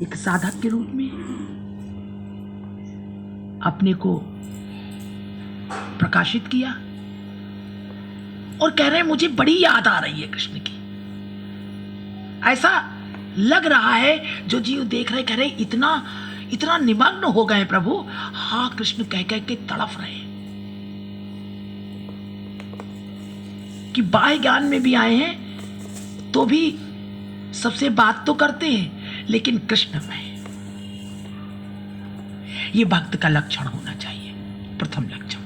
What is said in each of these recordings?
एक साधक के रूप में अपने को प्रकाशित किया और कह रहे हैं मुझे बड़ी याद आ रही है कृष्ण की। ऐसा लग रहा है जो जीव देख रहे कह रहे इतना इतना निमग्न हो गए प्रभु, हाँ कृष्ण कह कह के तड़फ रहे हैं कि बाह्य ज्ञान में भी आए हैं तो भी सबसे बात तो करते हैं लेकिन कृष्ण में। ये भक्त का लक्षण होना चाहिए, प्रथम लक्षण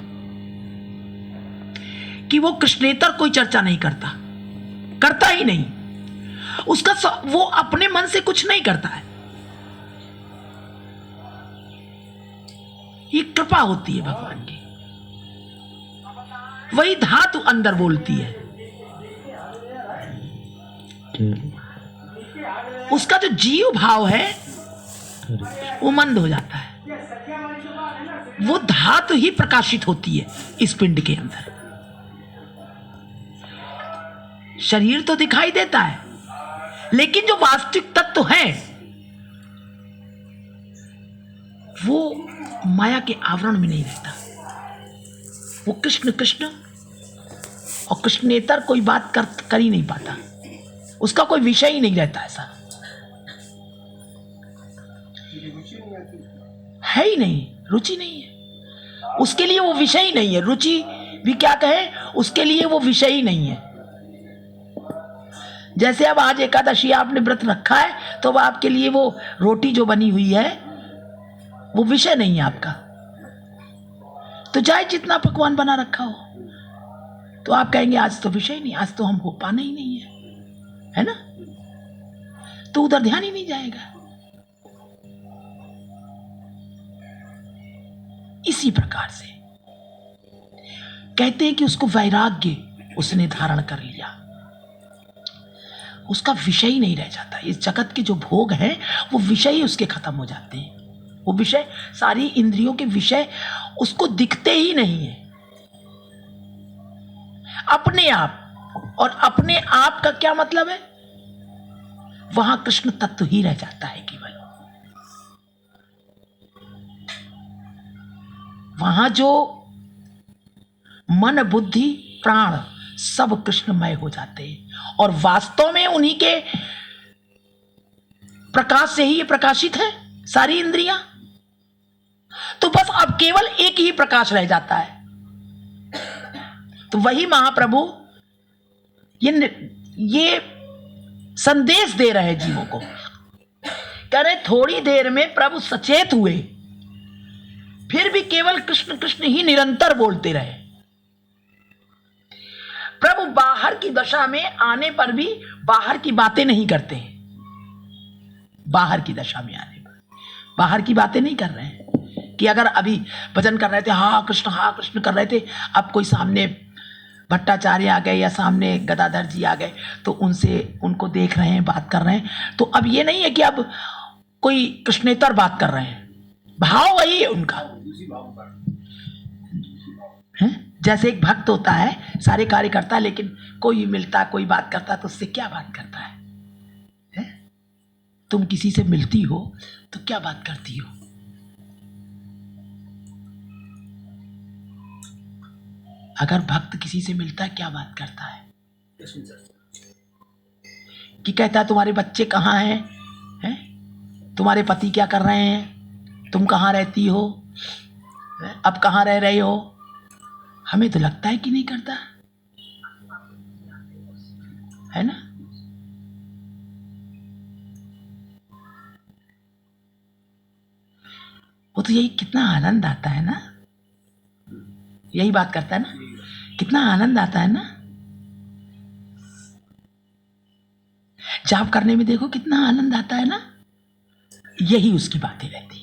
कि वो कृष्णेतर कोई चर्चा नहीं करता, करता ही नहीं। उसका वो अपने मन से कुछ नहीं करता है, ये कृपा होती है भगवान की, वही धातु अंदर बोलती है। उसका जो जीव भाव है वो मंद हो जाता है, वो धातु ही प्रकाशित होती है इस पिंड के अंदर। शरीर तो दिखाई देता है लेकिन जो वास्तविक तत्व है वो माया के आवरण में नहीं रहता। वो कृष्ण कृष्ण और कृष्णेतर कोई बात कर ही नहीं पाता, उसका कोई विषय ही नहीं रहता, ऐसा है ही नहीं, रुचि नहीं है उसके लिए, वो विषय ही नहीं है। रुचि भी क्या कहे, उसके लिए वो विषय ही नहीं है। जैसे अब आज एकादशी आपने व्रत रखा है तो अब आपके लिए वो रोटी जो बनी हुई है वो विषय नहीं है आपका, तो चाहे जितना पकवान बना रखा हो तो आप कहेंगे आज तो विषय नहीं, आज तो हम हो पाना ही नहीं है ना, तो उधर ध्यान ही नहीं जाएगा। इसी प्रकार से कहते हैं कि उसको वैराग्य उसने धारण कर लिया, उसका विषय ही नहीं रह जाता। इस जगत के जो भोग हैं वो विषय ही उसके खत्म हो जाते हैं, वो विषय सारी इंद्रियों के विषय उसको दिखते ही नहीं है। अपने आप, और अपने आप का क्या मतलब है, वहां कृष्ण तत्व ही रह जाता है केवल। वहां जो मन बुद्धि प्राण सब कृष्णमय हो जाते हैं और वास्तव में उन्हीं के प्रकाश से ही ये प्रकाशित है सारी इंद्रियां। तो बस अब केवल एक ही प्रकाश रह जाता है। तो वही महाप्रभु ये संदेश दे रहे हैं जीवों को, कह रहे थोड़ी देर में प्रभु सचेत हुए, फिर भी केवल कृष्ण कृष्ण ही निरंतर बोलते रहे। प्रभु बाहर की दशा में आने पर भी बाहर की बातें नहीं करते हैं, बाहर की दशा में आने पर बाहर की बातें नहीं कर रहे हैं कि अगर अभी भजन कर रहे थे हाँ कृष्ण कर रहे थे, अब कोई सामने भट्टाचार्य आ गए या सामने गदाधर जी आ गए तो उनको देख रहे हैं, बात कर रहे हैं, तो अब ये नहीं है कि अब कोई कृष्णेतर बात कर रहे हैं, भाव वही है उनका है? जैसे एक भक्त होता है सारे कार्य करता है लेकिन कोई मिलता कोई बात करता तो उससे क्या बात करता है? तुम किसी से मिलती हो तो क्या बात करती हो? अगर भक्त किसी से मिलता है क्या बात करता है? कि कहता है तुम्हारे बच्चे कहाँ हैं, तुम्हारे पति क्या कर रहे हैं, तुम कहाँ रहती हो, अब कहाँ रह रहे हो? हमें तो लगता है कि नहीं करता है ना। वो तो यही कितना आनंद आता है ना, यही बात करता है ना, कितना आनंद आता है ना। जाप करने में देखो कितना आनंद आता है ना, यही उसकी बातें रहती है।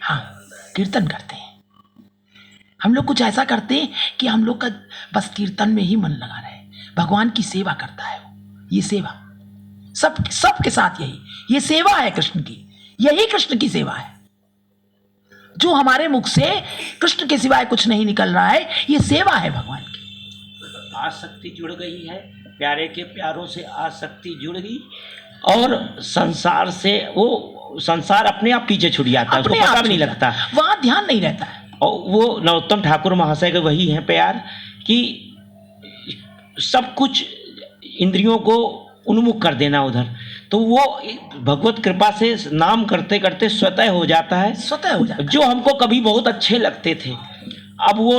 हाँ, कीर्तन करते हैं हम लोग, कुछ ऐसा करते हैं कि हम लोग का बस कीर्तन में ही मन लगा रहे, भगवान की सेवा करता है वो, ये सेवा सब के साथ ये सेवा है कृष्ण की, यही कृष्ण की सेवा है। जो हमारे मुख से कृष्ण के सिवाय कुछ नहीं निकल रहा है, ये सेवा है भगवान की। आसक्ति जुड़ गई है, प्यारे के प्यारों से आसक्ति जुड़ गई, और संसार से वो संसार अपने आप पीछे छूट जाता है, उसको पता भी नहीं लगता, वहां ध्यान नहीं रहता है। और वो नरोत्तम ठाकुर महाशय के वही हैं प्यार कि सब कुछ इंद्रियों को उन्मुख कर देना उधर, तो वो भगवत कृपा से नाम करते करते स्वतः हो जाता है, स्वतः हो जाता है। जो हमको कभी बहुत अच्छे लगते थे, अब वो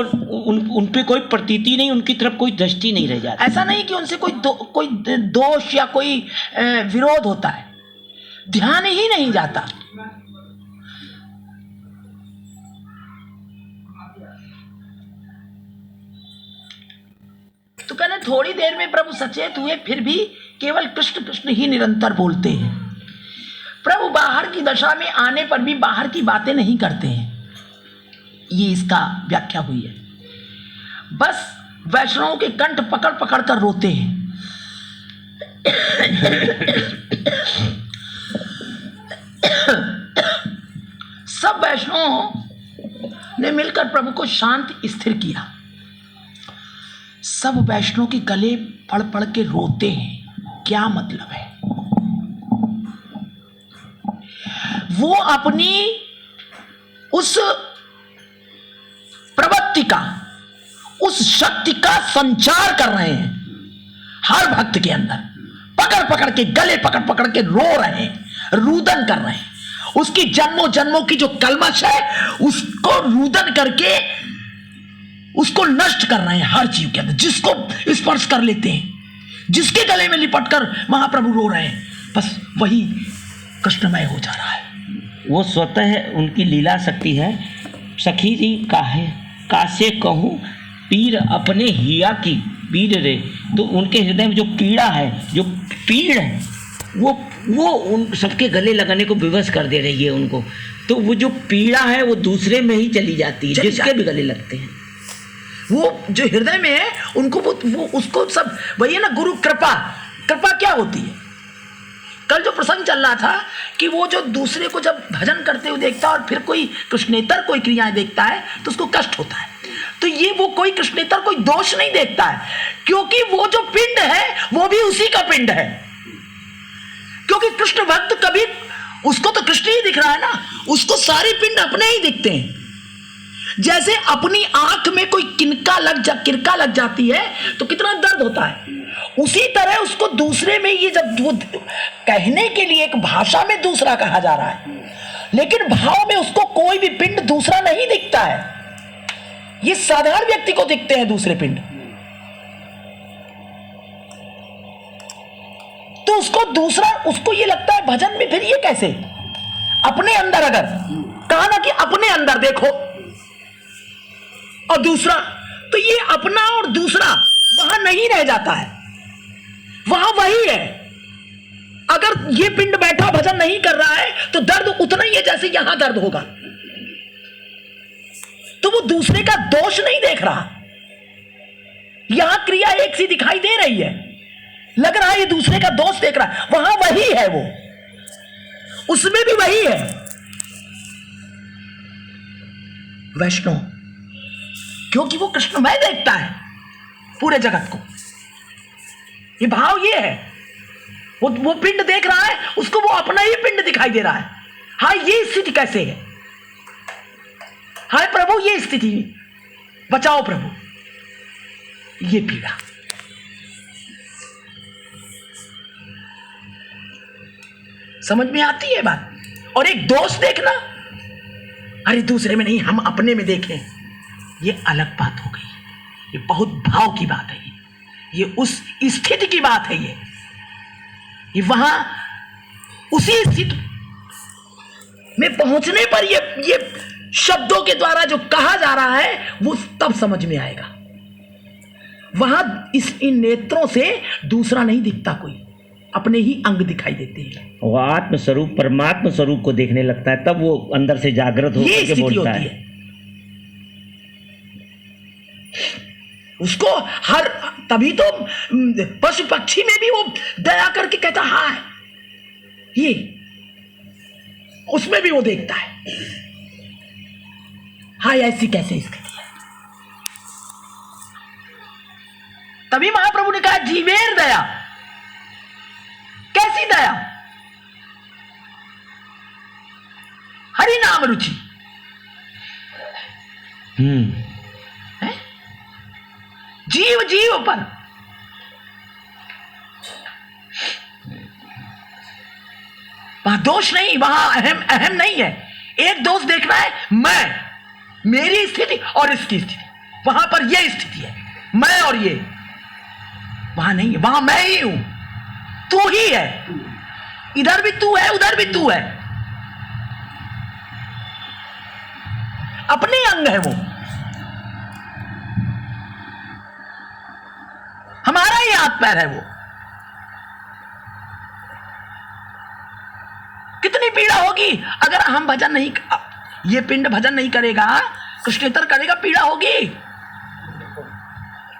उन पे कोई प्रतीति नहीं, उनकी तरफ कोई दृष्टि नहीं रह जाती। ऐसा नहीं कि उनसे कोई दोष या कोई विरोध होता है, ध्यान ही नहीं जाता। तो कहने थोड़ी देर में प्रभु सचेत हुए, फिर भी केवल कृष्ण कृष्ण ही निरंतर बोलते हैं। प्रभु बाहर की दशा में आने पर भी बाहर की बातें नहीं करते हैं, ये इसका व्याख्या हुई है। बस वैष्णवों के कंठ पकड़ पकड़ कर रोते हैं। सब वैष्णवों ने मिलकर प्रभु को शांत स्थिर किया। सब वैष्णव के गले पड़ पड़ के रोते हैं। क्या मतलब है? वो अपनी उस प्रवृत्ति का, उस शक्ति का संचार कर रहे हैं हर भक्त के अंदर। पकड़ पकड़ के गले पकड़ पकड़ के रो रहे हैं, रुदन कर रहे हैं। उसकी जन्मों जन्मों की जो कलमश है उसको रुदन करके उसको नष्ट कर रहे हैं हर जीव के अंदर। जिसको स्पर्श कर लेते हैं, जिसके गले में लिपट कर महाप्रभु रो रहे हैं, बस वही कृष्णमय हो जा रहा है। वो स्वतः उनकी लीला शक्ति है। सखी जी काहे कासे कहूँ पीर अपने हिया की पीड़ रे, तो उनके हृदय में जो पीड़ा है, जो पीड़ है, वो उन सबके गले लगाने को विवश कर दे रही है उनको। तो वो जो पीड़ा है वो दूसरे में ही चली जाती है, जिसके भी गले लगते हैं। वो जो हृदय में है उनको वो उसको सब वही है ना, गुरु कृपा। कृपा क्या होती है? कल जो प्रसंग चल रहा था कि वो जो दूसरे को जब भजन करते हुए देखता है और फिर कोई कृष्णेतर कोई क्रियाएं देखता है तो उसको कष्ट होता है। तो ये वो कोई कृष्णेतर कोई दोष नहीं देखता है, क्योंकि वो जो पिंड है वो भी उसी का पिंड है। क्योंकि कृष्ण भक्त कभी, उसको तो कृष्ण ही दिख रहा है ना, उसको सारे पिंड अपने ही दिखते हैं। जैसे अपनी आंख में कोई किरका लग जाती है तो कितना दर्द होता है, उसी तरह उसको दूसरे में, ये जब वो कहने के लिए एक भाषा में दूसरा कहा जा रहा है, लेकिन भाव में उसको कोई भी पिंड दूसरा नहीं दिखता है। ये साधारण व्यक्ति को दिखते हैं दूसरे पिंड। तो उसको दूसरा, उसको ये लगता है भजन में फिर ये कैसे अपने अंदर, अगर कहा ना कि अपने अंदर देखो और दूसरा, तो ये अपना और दूसरा वहां नहीं रह जाता है, वहां वही है। अगर ये पिंड बैठा भजन नहीं कर रहा है तो दर्द उतना ही है जैसे यहां दर्द होगा। तो वो दूसरे का दोष नहीं देख रहा, यहां क्रिया एक सी दिखाई दे रही है, लग रहा है ये दूसरे का दोष देख रहा है, वहां वही है, वो उसमें भी वही है। वैष्णव क्योंकि वो कृष्णमय देखता है पूरे जगत को, ये भाव ये है। वो पिंड देख रहा है, उसको वो अपना ही पिंड दिखाई दे रहा है। हाँ, ये स्थिति कैसे है? हाय प्रभु, ये स्थिति बचाओ प्रभु, ये पीड़ा। समझ में आती है बात? और एक दोष देखना, अरे दूसरे में नहीं, हम अपने में देखें, ये अलग बात हो गई। ये बहुत भाव की बात है, ये उस स्थिति की बात है। ये वहां उसी स्थिति में पहुंचने पर ये शब्दों के द्वारा जो कहा जा रहा है वो तब समझ में आएगा। वहां इन नेत्रों से दूसरा नहीं दिखता, कोई अपने ही अंग दिखाई देते हैं। वो आत्म स्वरूप परमात्मा स्वरूप को देखने लगता है, तब वो अंदर से जागृत होकर के बोलता है। उसको हर, तभी तो पशु पक्षी में भी वो दया करके कहता हाँ, ये उसमें भी वो देखता है, हाँ ऐसी कैसे स्थिति है। तभी महाप्रभु ने कहा जीवेर दया। कैसी दया? हरि नाम रुचि। है? जीव जीव पर। वहां दोष नहीं, वहां अहम अहम नहीं है। एक दोष देखना है, मैं, मेरी स्थिति और इसकी स्थिति। वहां पर यह स्थिति है, मैं और ये। वहां नहीं है, वहां मैं ही हूं, तू ही है। इधर भी तू है, उधर भी तू है। अपने अंग है वो, हमारा ही हाथ पैर है वो। कितनी पीड़ा होगी अगर हम भजन नहीं, ये पिंड भजन नहीं करेगा, कृष्णेतर करेगा, पीड़ा होगी।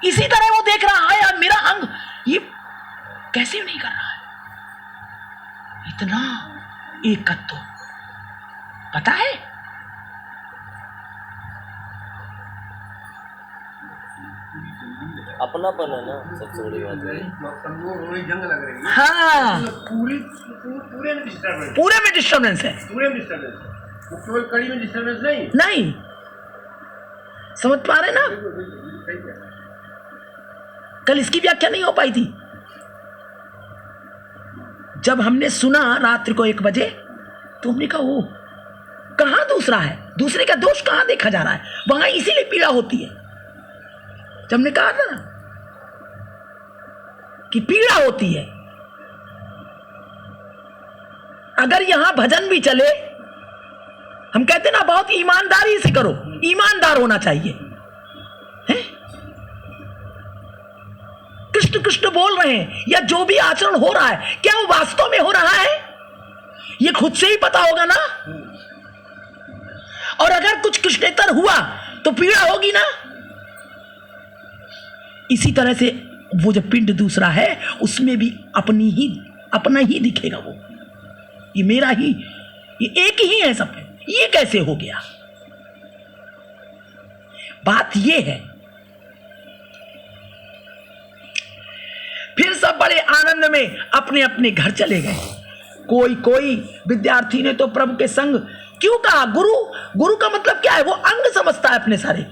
इसी तरह वो देख रहा है यार मेरा अंग ये कैसे नहीं कर रहा है, इतना एकत्व। पता है अपनापन है ना सबसे बड़ी बात है। जंग लग रही है। हाँ, पूरे में डिस्टर्बेंस पूरे में डिस्टर्बेंस है। है। पूरे में डिस्टर्बेंस है, वो केवल कड़ी में डिस्टर्बेंस नहीं। नहीं समझ पा रहे ना? सही है। कल इसकी व्याख्या नहीं हो पाई थी। जब हमने सुना रात्रि को 1 बजे, तो हमने कहा वो कहां दूसरा है, दूसरे का दोष कहां देखा जा रहा है, वहां इसीलिए पीड़ा होती है। जब हमने कहा था ना कि पीड़ा होती है, अगर यहां भजन भी चले, हम कहते ना बहुत ईमानदारी से करो, ईमानदार होना चाहिए। हैं? कृष्ण कृष्ण बोल रहे हैं या जो भी आचरण हो रहा है, क्या वो वास्तव में हो रहा है, ये खुद से ही पता होगा ना। और अगर कुछ कृष्णेतर हुआ तो पीड़ा होगी ना। इसी तरह से वो जो पिंड दूसरा है, उसमें भी अपना ही दिखेगा वो, ये मेरा ही, ये एक ही है सब। ये कैसे हो गया? बात ये है। फिर सब बड़े आनंद में अपने अपने घर चले गए। कोई विद्यार्थी ने तो प्रभु के संग क्यों कहा? गुरु का मतलब क्या है? वो अंग समझता है अपने सारे।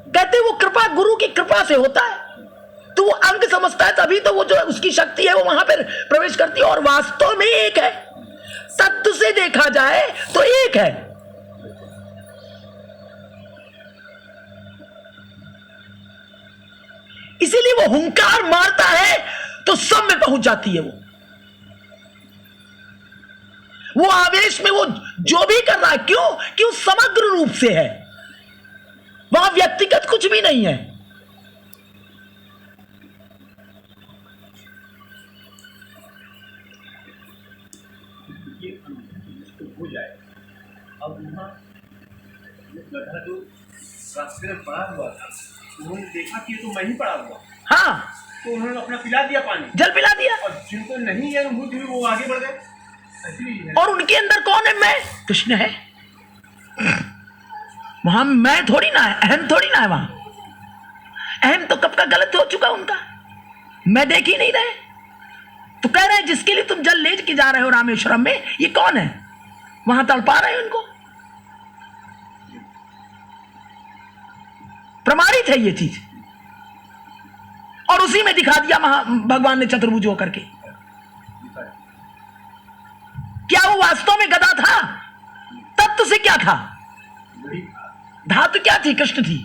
कहते वो कृपा गुरु की कृपा से होता है, तो वो अंग समझता है, तभी तो वो जो उसकी शक्ति है वो वहां पर प्रवेश करती है। और वास्तव में एक है, तत्व से देखा जाए तो एक है। इसीलिए वो हुंकार मारता है तो सब में पहुंच जाती है। वो आवेश में वो जो भी कर रहा है, क्यों समग्र रूप से है, वहां व्यक्तिगत कुछ भी नहीं है। हो जाए। अब वहाँ गधा जो रास्ते में पड़ा हुआ था, उन्होंने देखा कि ये तो मैं ही पड़ा हुआ। हाँ, तो उन्होंने अपना पिला दिया पानी, जल पिला दिया। और जिनको नहीं है अनुभूति हुई, वो आगे बढ़ गए। ऐसी है। और उनके अंदर कौन है? मैं, कृष्ण है। वहां मैं थोड़ी ना है, अहम थोड़ी ना है। वहां अहम तो कब का गलत हो चुका उनका, मैं देख ही नहीं रहे। तो कह रहे हैं जिसके लिए तुम जल ले के जा रहे हो रामेश्वरम में, ये कौन है? वहां तड़पा रहे हो इनको। प्रमाणित है ये चीज, और उसी में दिखा दिया भगवान ने चतुर्भुज होकर के। क्या वो वास्तव में गदा था? तत्व से क्या था? धातु क्या थी? कृष्ण थी।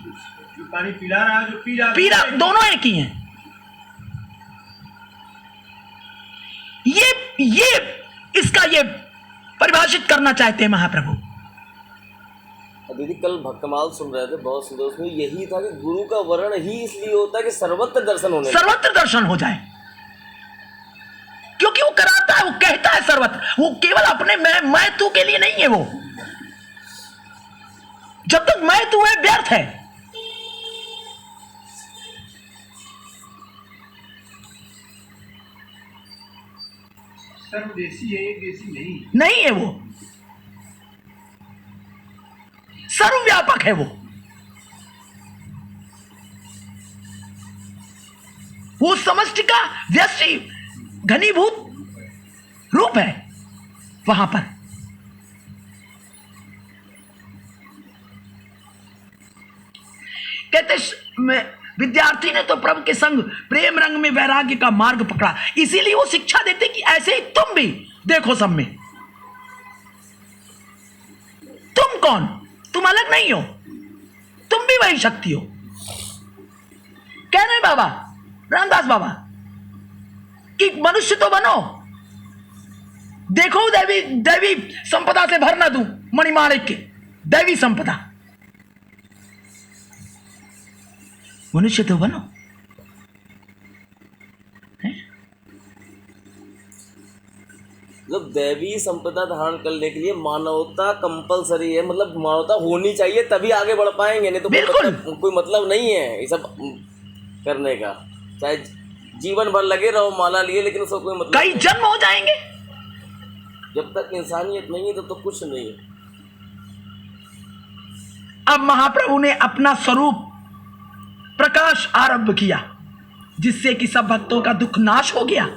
जो पानी पिला रहा, जो पी रहा, दोनों एक ही हैं। ये इसका ये परिभाषित करना चाहते हैं महाप्रभु। दीदी कल भक्तमाल सुन रहे थे, बहुत सुंदर, उसमें यही था कि गुरु का वर्ण ही इसलिए होता है कि सर्वत्र दर्शन होने, सर्वत्र दर्शन हो जाए। क्योंकि वो कराता है, वो कहता है सर्वत्र, वो केवल अपने मैं तू के लिए नहीं है। वो जब तक मैं तू है व्यर्थ है। सर्वदेशी है, एक देशी नहीं है। वो सर्वव्यापक है। वो वो समष्टि का व्यष्टि घनीभूत रूप है वहां पर। कहते विद्यार्थी ने तो प्रभु के संग प्रेम रंग में वैराग्य का मार्ग पकड़ा, इसीलिए वो शिक्षा देते कि ऐसे ही तुम भी देखो सब में। तुम कौन? तुम अलग नहीं हो, तुम भी वही शक्ति हो। कह रहे बाबा रामदास बाबा कि मनुष्य तो बनो, देखो दैवी दैवी संपदा से भर ना दूं, मणिमाणिक के दैवी संपदा, मनुष्य तो बनो। मतलब दैवी संपदा धारण करने के लिए मानवता कंपलसरी है, मतलब मानवता होनी चाहिए तभी आगे बढ़ पाएंगे, नहीं तो बिल्कुल कोई मतलब नहीं है ये सब करने का। चाहे जीवन भर लगे रहो माला लिए, लेकिन उसका कोई मतलब कई जन्म हो जाएंगे, जब तक इंसानियत नहीं है तब तो कुछ नहीं है। अब महाप्रभु ने अपना स्वरूप प्रकाश आरंभ किया, जिससे कि सब भक्तों का दुख नाश हो गया।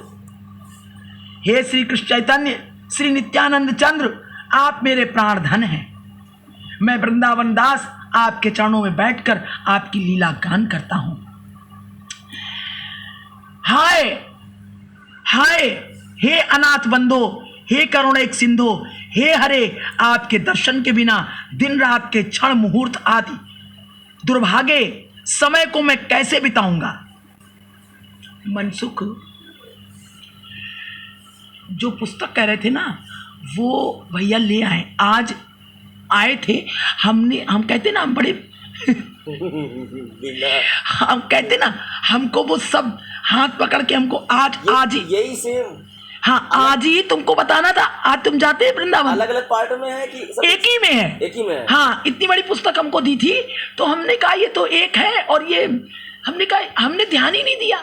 हे श्री कृष्ण चैतन्य, श्री नित्यानंद चंद्र, आप मेरे प्राण धन हैं। मैं वृंदावन दास आपके चरणों में बैठकर आपकी लीला गान करता हूं। हाय हाय हे अनाथ बंधो, हे करुणैक सिंधो, हे हरे, आपके दर्शन के बिना दिन रात के क्षण मुहूर्त आदि दुर्भाग्य समय को मैं कैसे बिताऊंगा। मनसुख जो पुस्तक कह रहे थे ना, वो भैया ले आए, आज आए थे। हम कहते ना, हम बड़े हम कहते ना, हमको वो सब हाथ पकड़ के हमको आज ही यही सेम, हाँ आज ही तुमको बताना था। आज तुम जाते हैं वृंदावन, अलग अलग पार्ट में है कि सब एक ही में है? एक ही में है। हाँ, इतनी बड़ी पुस्तक हमको दी थी तो हमने कहा ये तो एक है, और ये हमने कहा हमने ध्यान ही नहीं दिया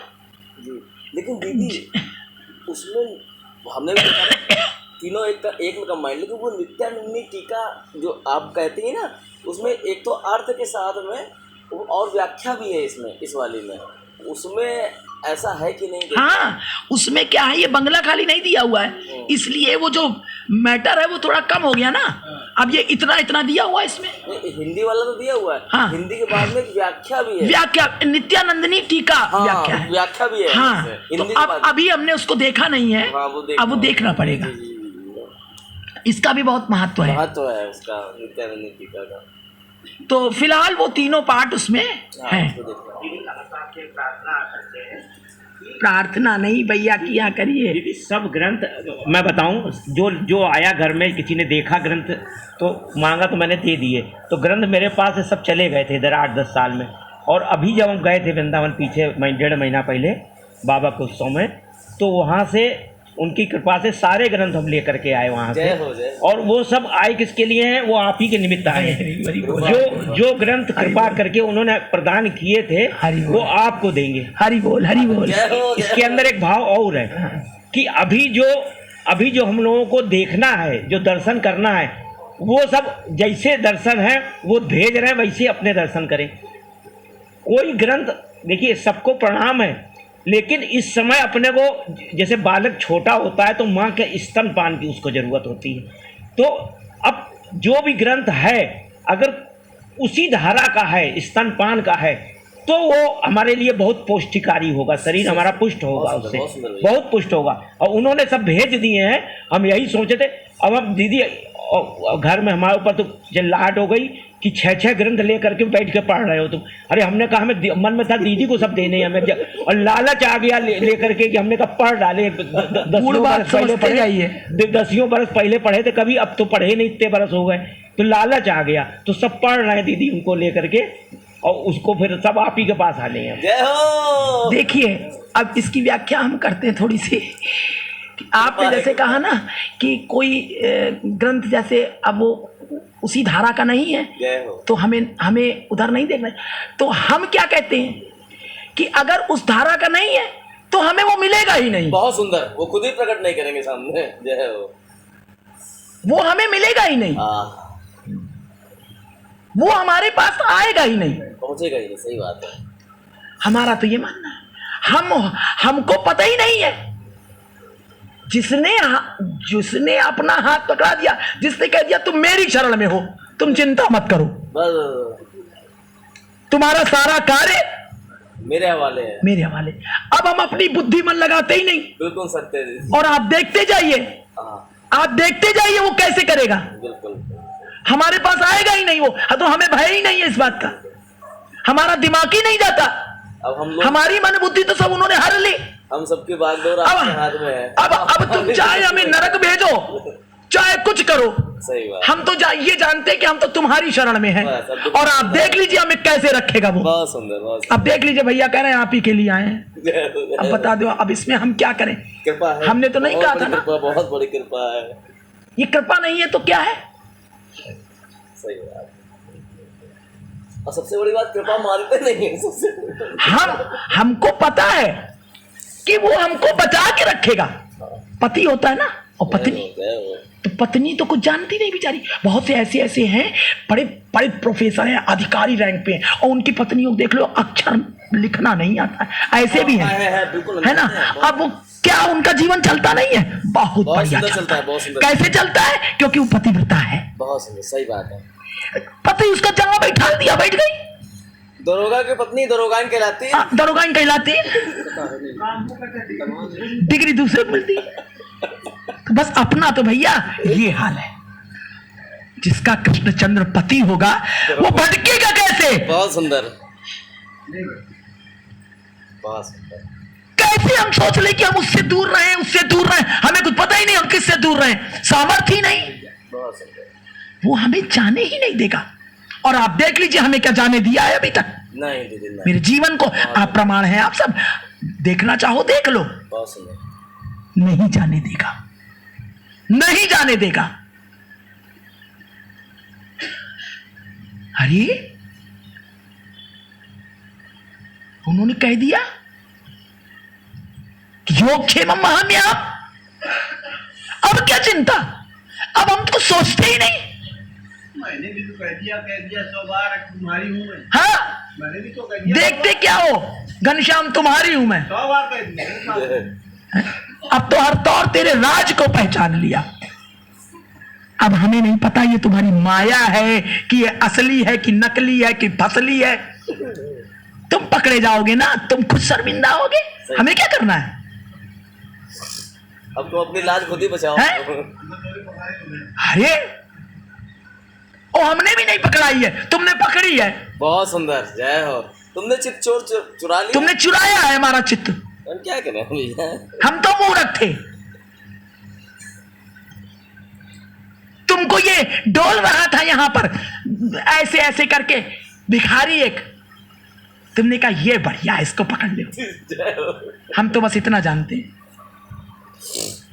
जी। लेकिन दीदी उसमें हमने भी देखा ना, तीनों एक में कंबाइंड, लेकिन वो नित्यानंदी टीका जो आप कहती है ना, उसमें एक तो अर्थ के साथ में और व्याख्या भी है इसमें, इस वाली में। उसमें ऐसा है कि नहीं? हाँ, उसमें क्या है, ये बंगला खाली नहीं दिया हुआ है, इसलिए वो जो मैटर है वो थोड़ा कम हो गया ना। अब ये इतना इतना दिया हुआ है इसमें। हिंदी वाला तो दिया हुआ है, हाँ। हिंदी के बाद में व्याख्या भी है, व्याख्या नित्यानंदनी टीका, हाँ, व्याख्या है, व्याख्या भी है। हाँ। हिंदी तो अब अभी हमने उसको देखा नहीं है, हाँ, अब वो देखना पड़ेगा। इसका भी बहुत महत्व है, महत्व है उसका, नित्यानंदी टीका का। तो फिलहाल वो तीनों पार्ट उसमें हैं। प्रार्थना नहीं भैया किया करिए। दीदी सब ग्रंथ मैं बताऊं, जो जो आया घर में, किसी ने देखा ग्रंथ तो मांगा तो मैंने दे दिए। तो ग्रंथ मेरे पास से सब चले गए थे इधर 8-10 साल में। और अभी जब हम गए थे वृंदावन पीछे 1.5 महीना पहले बाबा के उत्सव में, तो वहाँ से उनकी कृपा से सारे ग्रंथ हम लेकर के आए वहाँ से। और वो सब आए किसके लिए हैं? वो आप ही के निमित्त आए हैं। जो ग्रंथ कृपा करके उन्होंने प्रदान किए थे वो आपको देंगे। हरि बोल हरि बोल। इसके अंदर एक भाव और है कि अभी जो हम लोगों को देखना है, जो दर्शन करना है, वो सब जैसे दर्शन है वो भेज रहे हैं, वैसे अपने दर्शन करें। कोई ग्रंथ देखिए, सबको प्रणाम है, लेकिन इस समय अपने को, जैसे बालक छोटा होता है तो माँ के स्तनपान की उसको ज़रूरत होती है। तो अब जो भी ग्रंथ है अगर उसी धारा का है, स्तनपान का है, तो वो हमारे लिए बहुत पौष्टिकारी होगा, शरीर हमारा पुष्ट होगा, उससे बहुत पुष्ट होगा। और उन्होंने सब भेज दिए हैं। हम यही सोचे थे। अब दीदी घर में हमारे ऊपर तो चिल्लाहट हो गई कि 6 ग्रंथ लेकर के बैठ के पढ़ रहे हो तुम। अरे हमने कहा, हमें मन में था दीदी को सब देने हैं हमें, और लालच आ गया लेकर के कि हमने कहा पढ़ डाले। 10 बरस पहले पढ़े थे कभी, अब तो पढ़े नहीं, इतने बरस हो गए, तो लालच आ गया, तो सब पढ़ रहे हैं दीदी उनको लेकर के, और उसको फिर सब आप ही के पास आ ले। देखिए अब इसकी व्याख्या हम करते हैं थोड़ी सी। आपने जैसे कहा ना कि कोई ग्रंथ जैसे अब वो उसी धारा का नहीं है, तो हमें उधर नहीं देखना है। तो हम क्या कहते हैं कि अगर उस धारा का नहीं है तो हमें वो मिलेगा ही नहीं। बहुत सुंदर, वो खुद ही प्रकट नहीं करेंगे सामने, जय हो। वो हमें मिलेगा ही नहीं, वो हमारे पास आएगा ही नहीं, पहुंचेगा ही नहीं। सही बात है। हमारा तो ये मानना है। हमको पता ही नहीं है। जिसने अपना हाथ पकड़ा दिया, जिसने कह दिया तुम मेरी शरण में हो, तुम चिंता मत करो, बस तुम्हारा सारा कार्य मेरे हवाले है। मेरे हवाले। अब हम अपनी बुद्धि मन लगाते ही नहीं, बिल्कुल सत्य जी। और आप देखते जाइए, हाँ आप देखते जाइए वो कैसे करेगा। बिल्कुल। हमारे पास आएगा ही नहीं वो, तो हमें भय ही नहीं है इस बात का, हमारा दिमाग ही नहीं जाता। अब हम लोग, हमारी मन बुद्धि तो सब उन्होंने हर ली। हम सबकी बागडोर आपके हाथ में है। अब तुम चाहे हमें नरक भेजो, चाहे कुछ करो, सही बात। हम तो ये जानते हैं कि हम तो तुम्हारी शरण में हैं। बस, अब तो और आप देख लीजिए हमें कैसे रखेगा वो। बहुत सुंदर, बहुत अब देख लीजिए, भैया कह रहे हैं आप ही के लिए आए हैं, सुंदर। अब बता दो अब इसमें हम क्या करें। कृपा है, हमने तो नहीं बहुत कहा बड़ी था ना। कृपा, बहुत बड़ी कृपा है। ये कृपा नहीं है तो क्या है। सही बात। और सबसे बड़ी बात, कृपा मानते नहीं है सबसे। हमको पता है कि वो हमको बचा के रखेगा। पति होता है ना, और पत्नी, तो पत्नी तो कुछ जानती नहीं बेचारी। बहुत से ऐसे हैं, बड़े बड़े प्रोफेसर हैं, अधिकारी रैंक पे हैं, और उनकी पत्नियों को देख लो अक्षर लिखना नहीं आता है, ऐसे भी हैं, है ना। अब वो क्या उनका जीवन चलता नहीं है, बहुत बढ़िया चलता है, बहुत सुंदर। कैसे चलता है, क्योंकि वो पतिव्रता है। बहुत सुंदर, सही बात है। पति उसका जगह बैठा दिया, बैठ गई। दरोगा की पत्नी दरोगान कहलाती है। दरोगान कहलाती है, डिग्री दूसरे को मिलती है। तो बस अपना तो भैया ये हाल है। जिसका कृष्णचंद्र पति होगा वो भटकेगा कैसे। बहुत सुंदर, बहुत सुंदर। कैसे हम सोच ले कि हम उससे दूर रहें, उससे दूर रहें, हमें कुछ पता ही नहीं हम किससे दूर रहें, सामर्थ्य ही नहीं। बहुत सुंदर। वो हमें जाने ही नहीं देगा। और आप देख लीजिए हमें क्या जाने दिया है अभी तक। नहीं दीदी नहीं। मेरे जीवन को आप प्रमाण है, आप सब देखना चाहो देख लो। बहुत सुंदर। नहीं जाने देगा, नहीं जाने देगा। अरे उन्होंने कह दिया कि योगक्षेमम महाम्याम। अब क्या चिंता, अब हम तो सोचते ही नहीं। मैंने भी तो कह दिया 100 बार तुम्हारी हूँ मैं। हाँ, मैंने भी तो कह दिया, देखते क्या हो घनश्याम तुम्हारी हूं मैं। 100 बार कह दिया। अब तो हर तौर तेरे राज को पहचान लिया। अब हमें नहीं पता ये तुम्हारी माया है कि ये असली है कि नकली है कि फसली है। तुम पकड़े जाओगे ना, तुम खुद शर्मिंदा होगे, हमें क्या करना है। अब तुम अपनी लाज खुद ही बचाओ। हैं? अरे ओ हमने भी नहीं पकड़ाई है, तुमने पकड़ी है। बहुत सुंदर, जय हो। तुमने चित चोर चुरा लिया। तुमने चुराया है हमारा चित्त। हम क्या करें भैया। हम तो मूर्ख थे। तुमको ये डोल रहा था यहां पर ऐसे ऐसे करके भिखारी एक, तुमने कहा ये बढ़िया है, इसको पकड़ लो। जय हो। हम तो बस इतना जानते हैं,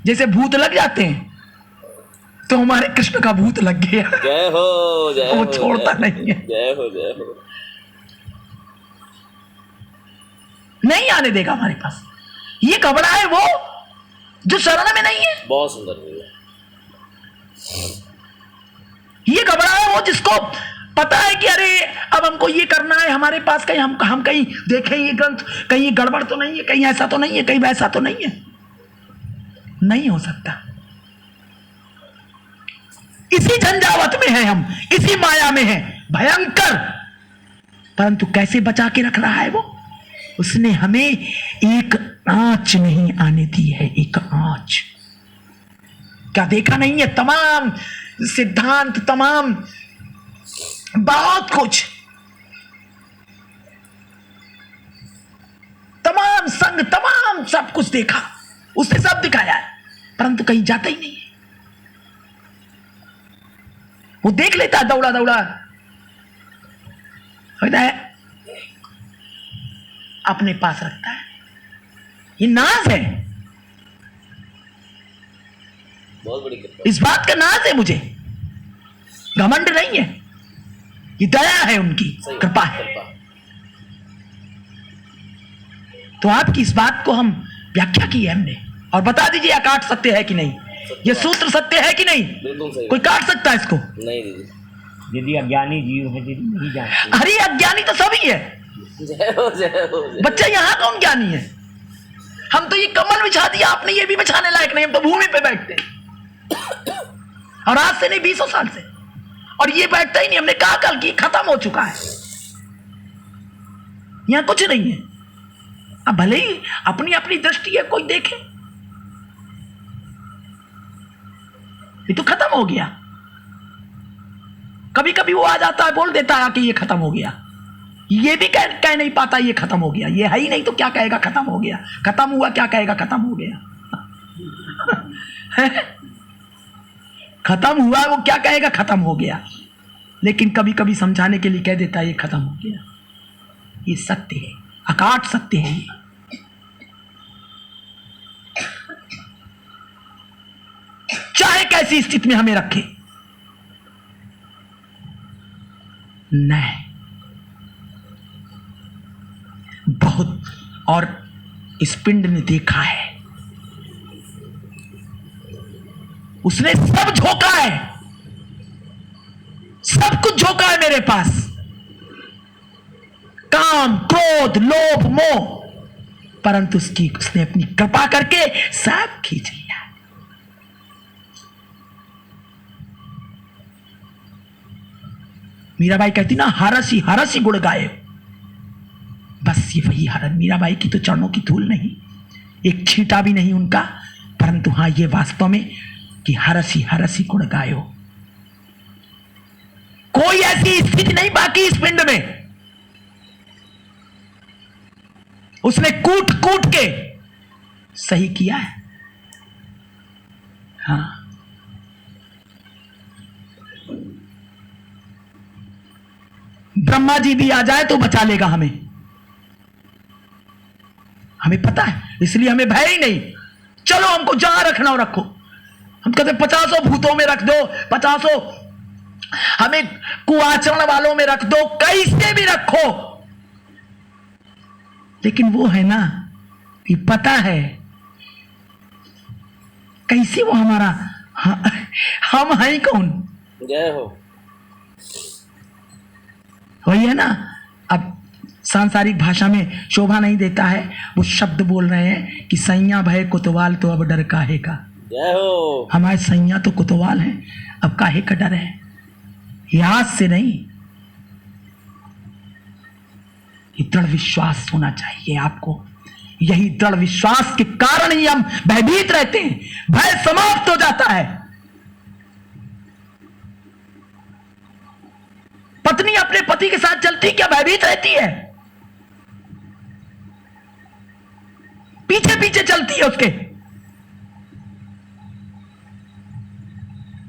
जैसे भूत लग जाते हैं तो हमारे कृष्ण का भूत लग गया। जय हो, जय वो हो, छोड़ता जय- नहीं है। जय हो, जय हो। नहीं आने देगा हमारे पास। ये कबड़ा है वो जो शरण में नहीं है, बहुत सुंदर भैया। ये कबड़ा है वो जिसको पता है कि अरे अब हमको ये करना है, हमारे पास कहीं हम कहीं देखें ये ग्रंथ, कहीं ये गड़बड़ तो नहीं है, कहीं ऐसा तो नहीं है, कहीं वैसा तो नहीं है। नहीं हो सकता। इसी झंझावत में है हम, इसी माया में है भयंकर। परंतु कैसे बचा के रख रहा है वो। उसने हमें एक आंच नहीं आने दी है, एक आंच। क्या देखा नहीं है, तमाम सिद्धांत, तमाम बहुत कुछ, तमाम संग, तमाम सब कुछ देखा, उसने सब दिखाया है, परंतु कहीं जाता ही नहीं है। वो देख लेता है दौड़ा दौड़ा होता है, अपने पास रखता है। ये नाज है, बहुत बड़ी कृपा। इस बात का नाज है मुझे, घमंड नहीं है। ये दया है उनकी, सही बात, कृपा है। कृपा। तो आपकी इस बात को हम व्याख्या की है हमने, और बता दीजिए यह काट सकते हैं कि नहीं, ये सूत्र सत्य है कि नहीं। बिल्कुल सही। कोई काट सकता है इसको? नहीं दीदी। यदि अज्ञानी जीव है, यदि नहीं जानते, अरे अज्ञानी तो सभी है, जय हो, जय हो, जय हो। बच्चा यहाँ कौन ज्ञानी है। हम तो ये कमल बिछा दिया, आपने ये भी बिछाने लायक नहीं, हम तो भूमि पे बैठते हैं। और आज से नहीं 20 साल से, और ये बैठता ही नहीं। हमने कहा कल की खत्म हो चुका है, यहां कुछ नहीं है। अब भले ही अपनी अपनी दृष्टि है, कोई देखे, ये तो खत्म हो गया। कभी कभी वो आ जाता है, बोल देता है कि ये खत्म हो गया, ये भी कह नहीं पाता ये खत्म हो गया। ये है ही नहीं तो क्या कहेगा खत्म हो गया? खत्म हुआ क्या कहेगा खत्म हो गया? खत्म हुआ वो क्या कहेगा खत्म हो गया? लेकिन कभी कभी समझाने के लिए कह देता है ये खत्म हो गया। ये सत्य है, अकाट सत्य है ये। चाहे कैसी स्थिति में हमें रखे, नहीं बहुत। और इस पिंड ने देखा है, उसने सब झोंका है, सब कुछ झोंका है मेरे पास, काम, क्रोध, लोभ, मोह, परंतु उसने अपनी कृपा करके सब खींच लिया। मीराबाई कहती ना, हरसी हरसी गुण गाए। बस ये वही हरन, मीराबाई की तो चरणों की धूल नहीं, एक छींटा भी नहीं उनका, परंतु हां ये वास्तव में कि हरसी हरसी गुण गायो। कोई ऐसी स्थिति नहीं बाकी इस पिंड में। उसने कूट कूट के सही किया है। हाँ, ब्रह्मा जी भी आ जाए तो बचा लेगा हमें, हमें पता है, इसलिए हमें भय ही नहीं। चलो हमको जहां रखना हो रखो। हम कहते 50 भूतों में रख दो, 50 हमें कुआचरण वालों में रख दो, कैसे भी रखो, लेकिन वो है ना, ये पता है कैसे वो हमारा, हम हैं कौन? जय हो। वही है ना। अब सांसारिक भाषा में शोभा नहीं देता है, वो शब्द बोल रहे हैं कि सैया भय कोतवाल तो अब डर काहे का। जय हो। हमारे सैया तो कोतवाल हैं, अब काहे का डर है? याद से नहीं, ये दृढ़ विश्वास होना चाहिए आपको। यही दृढ़ विश्वास के कारण ही हम भयभीत रहते हैं, भय समाप्त हो जाता है। पत्नी अपने पति के साथ चलती क्या भयभीत रहती है? पीछे पीछे चलती है उसके।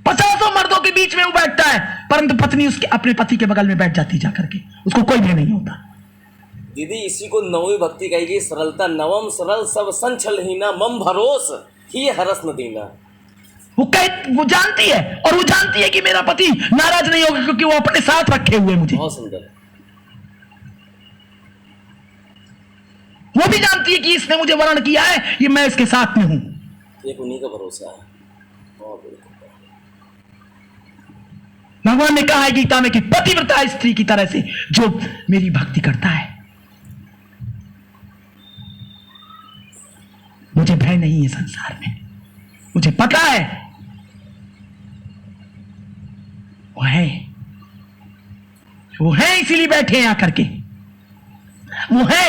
50 मर्दों के बीच में वो बैठता है, परंतु पत्नी उसके अपने पति के बगल में बैठ जाती जाकर के, उसको कोई भय नहीं होता। दीदी इसी को नवी भक्ति कहेगी, सरलता। नवम सरल सब संचल हीना, मम भरोस ही हरस न दीना। वो जानती है, और वो जानती है कि मेरा पति नाराज नहीं होगा, क्योंकि वो अपने साथ रखे हुए मुझे। बहुत सुंदर। वो भी जानती है कि इसने मुझे वर्ण किया है, ये मैं इसके साथ में हूं। एक उन्हीं का भरोसा है। बहुत बढ़िया। भगवान ने कहा है गीता में कि पतिव्रता स्त्री की तरह से जो मेरी भक्ति करता है, मुझे भय नहीं है संसार में। मुझे पता है वो है इसीलिए बैठे हैं आकर के। वो है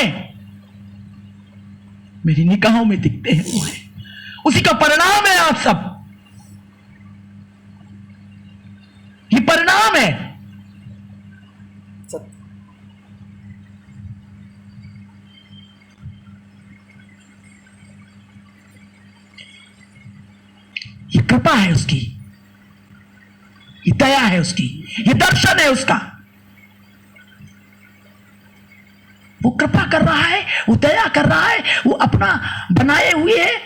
मेरी निगाहों में दिखते हैं, वो है, उसी का परिणाम है। आप सब ये परिणाम है। ये कृपा है उसकी, ये दया है उसकी, ये दर्शन है उसका। वो कृपा कर रहा है, वो दया कर रहा है, वो अपना बनाए हुए है,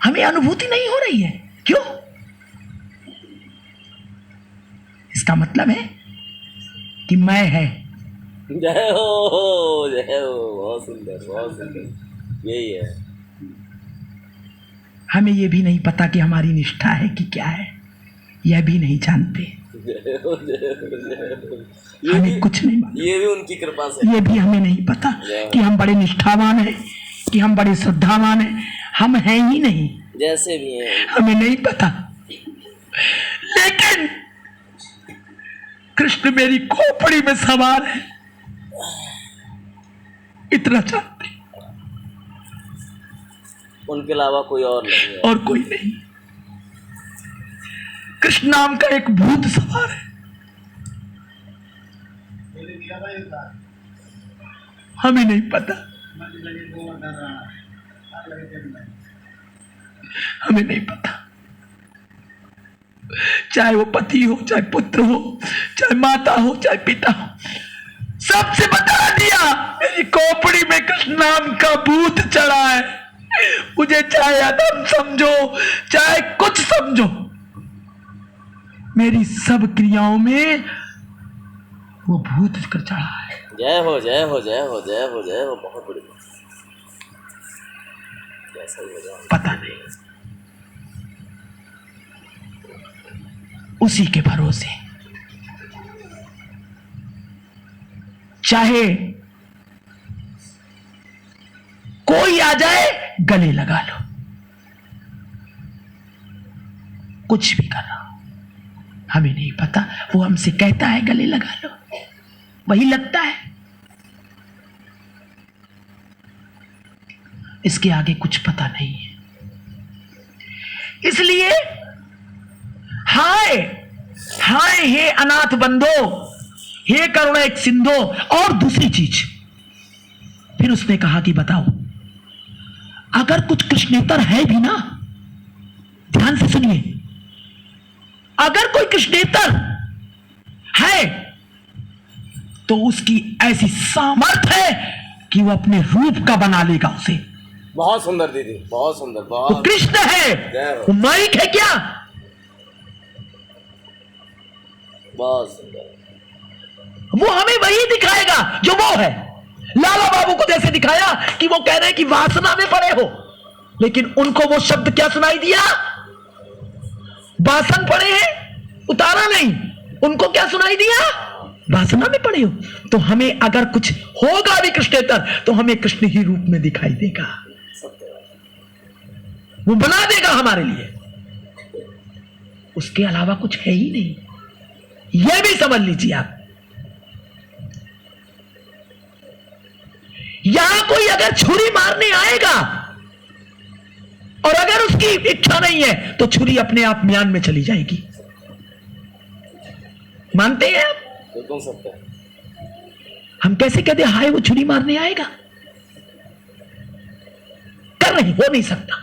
हमें अनुभूति नहीं हो रही है। क्यों? इसका मतलब है कि मैं है। जय हो, जय हो। बहुत सुंदर, बहुत सुंदर। यही है। हमें यह भी नहीं पता कि हमारी निष्ठा है कि क्या है, यह भी नहीं जानते। जय हो, जय हो, जय हो। हमें कुछ नहीं मालूम। ये भी उनकी कृपा से। ये भी हमें नहीं पता कि हम बड़े निष्ठावान हैं कि हम बड़े श्रद्धावान हैं, हम हैं ही नहीं, जैसे भी हैं। हमें नहीं पता। लेकिन कृष्ण मेरी खोपड़ी में सवार है, इतना जानते, उनके अलावा कोई और नहीं है। और कोई नहीं। कृष्ण नाम का एक भूत सवार है, हमें नहीं पता, हमें नहीं पता। चाहे वो पति हो, चाहे पुत्र हो, चाहे माता हो, चाहे पिता हो, सबसे बता दिया मेरी खोपड़ी में कृष्ण नाम का भूत चढ़ा है। मुझे चाहे अधम समझो, चाहे कुछ समझो, मेरी सब क्रियाओं में वो भूत कर चढ़ा है। जय हो, जय हो, जय हो, जय हो, जय हो। बहुत बड़ी बात। कैसा ही होगा पता नहीं, उसी के भरोसे चाहे कोई आ जाए गले लगा लो, कुछ भी कर रहा हो, हमें नहीं पता। वो हमसे कहता है गले लगा लो, वही लगता है, इसके आगे कुछ पता नहीं है। इसलिए हाय हाय हे अनाथ बंधो, हे करुणा एक सिंधो। और दूसरी चीज फिर उसने कहा कि बताओ, अगर कुछ कृष्णेतर है भी ना, ध्यान से सुनिए, अगर कोई कृष्णेतर है तो उसकी ऐसी सामर्थ्य है कि वो अपने रूप का बना लेगा उसे। बहुत सुंदर दीदी, बहुत सुंदर, वो बहुत। कृष्ण है, वो माइक है क्या? बहुत सुंदर। वो हमें वही दिखाएगा जो वो है। लाला बाबू को जैसे दिखाया कि वो कह रहे हैं कि वासना में पड़े हो, लेकिन उनको वो शब्द क्या सुनाई दिया? वासन पड़े हैं, उतारा नहीं। उनको क्या सुनाई दिया? वासना में पड़े हो। तो हमें अगर कुछ होगा भी कृष्णेतर, तो हमें कृष्ण ही रूप में दिखाई देगा, वो बना देगा हमारे लिए। उसके अलावा कुछ है ही नहीं, यह भी समझ लीजिए आप। यहां कोई अगर छुरी मारने आएगा और अगर उसकी इच्छा नहीं है तो छुरी अपने आप म्यान में चली जाएगी। मानते हैं आप? बिल्कुल सत्य। हम कैसे कहते हाय वो छुरी मारने आएगा? कर नहीं, हो नहीं सकता।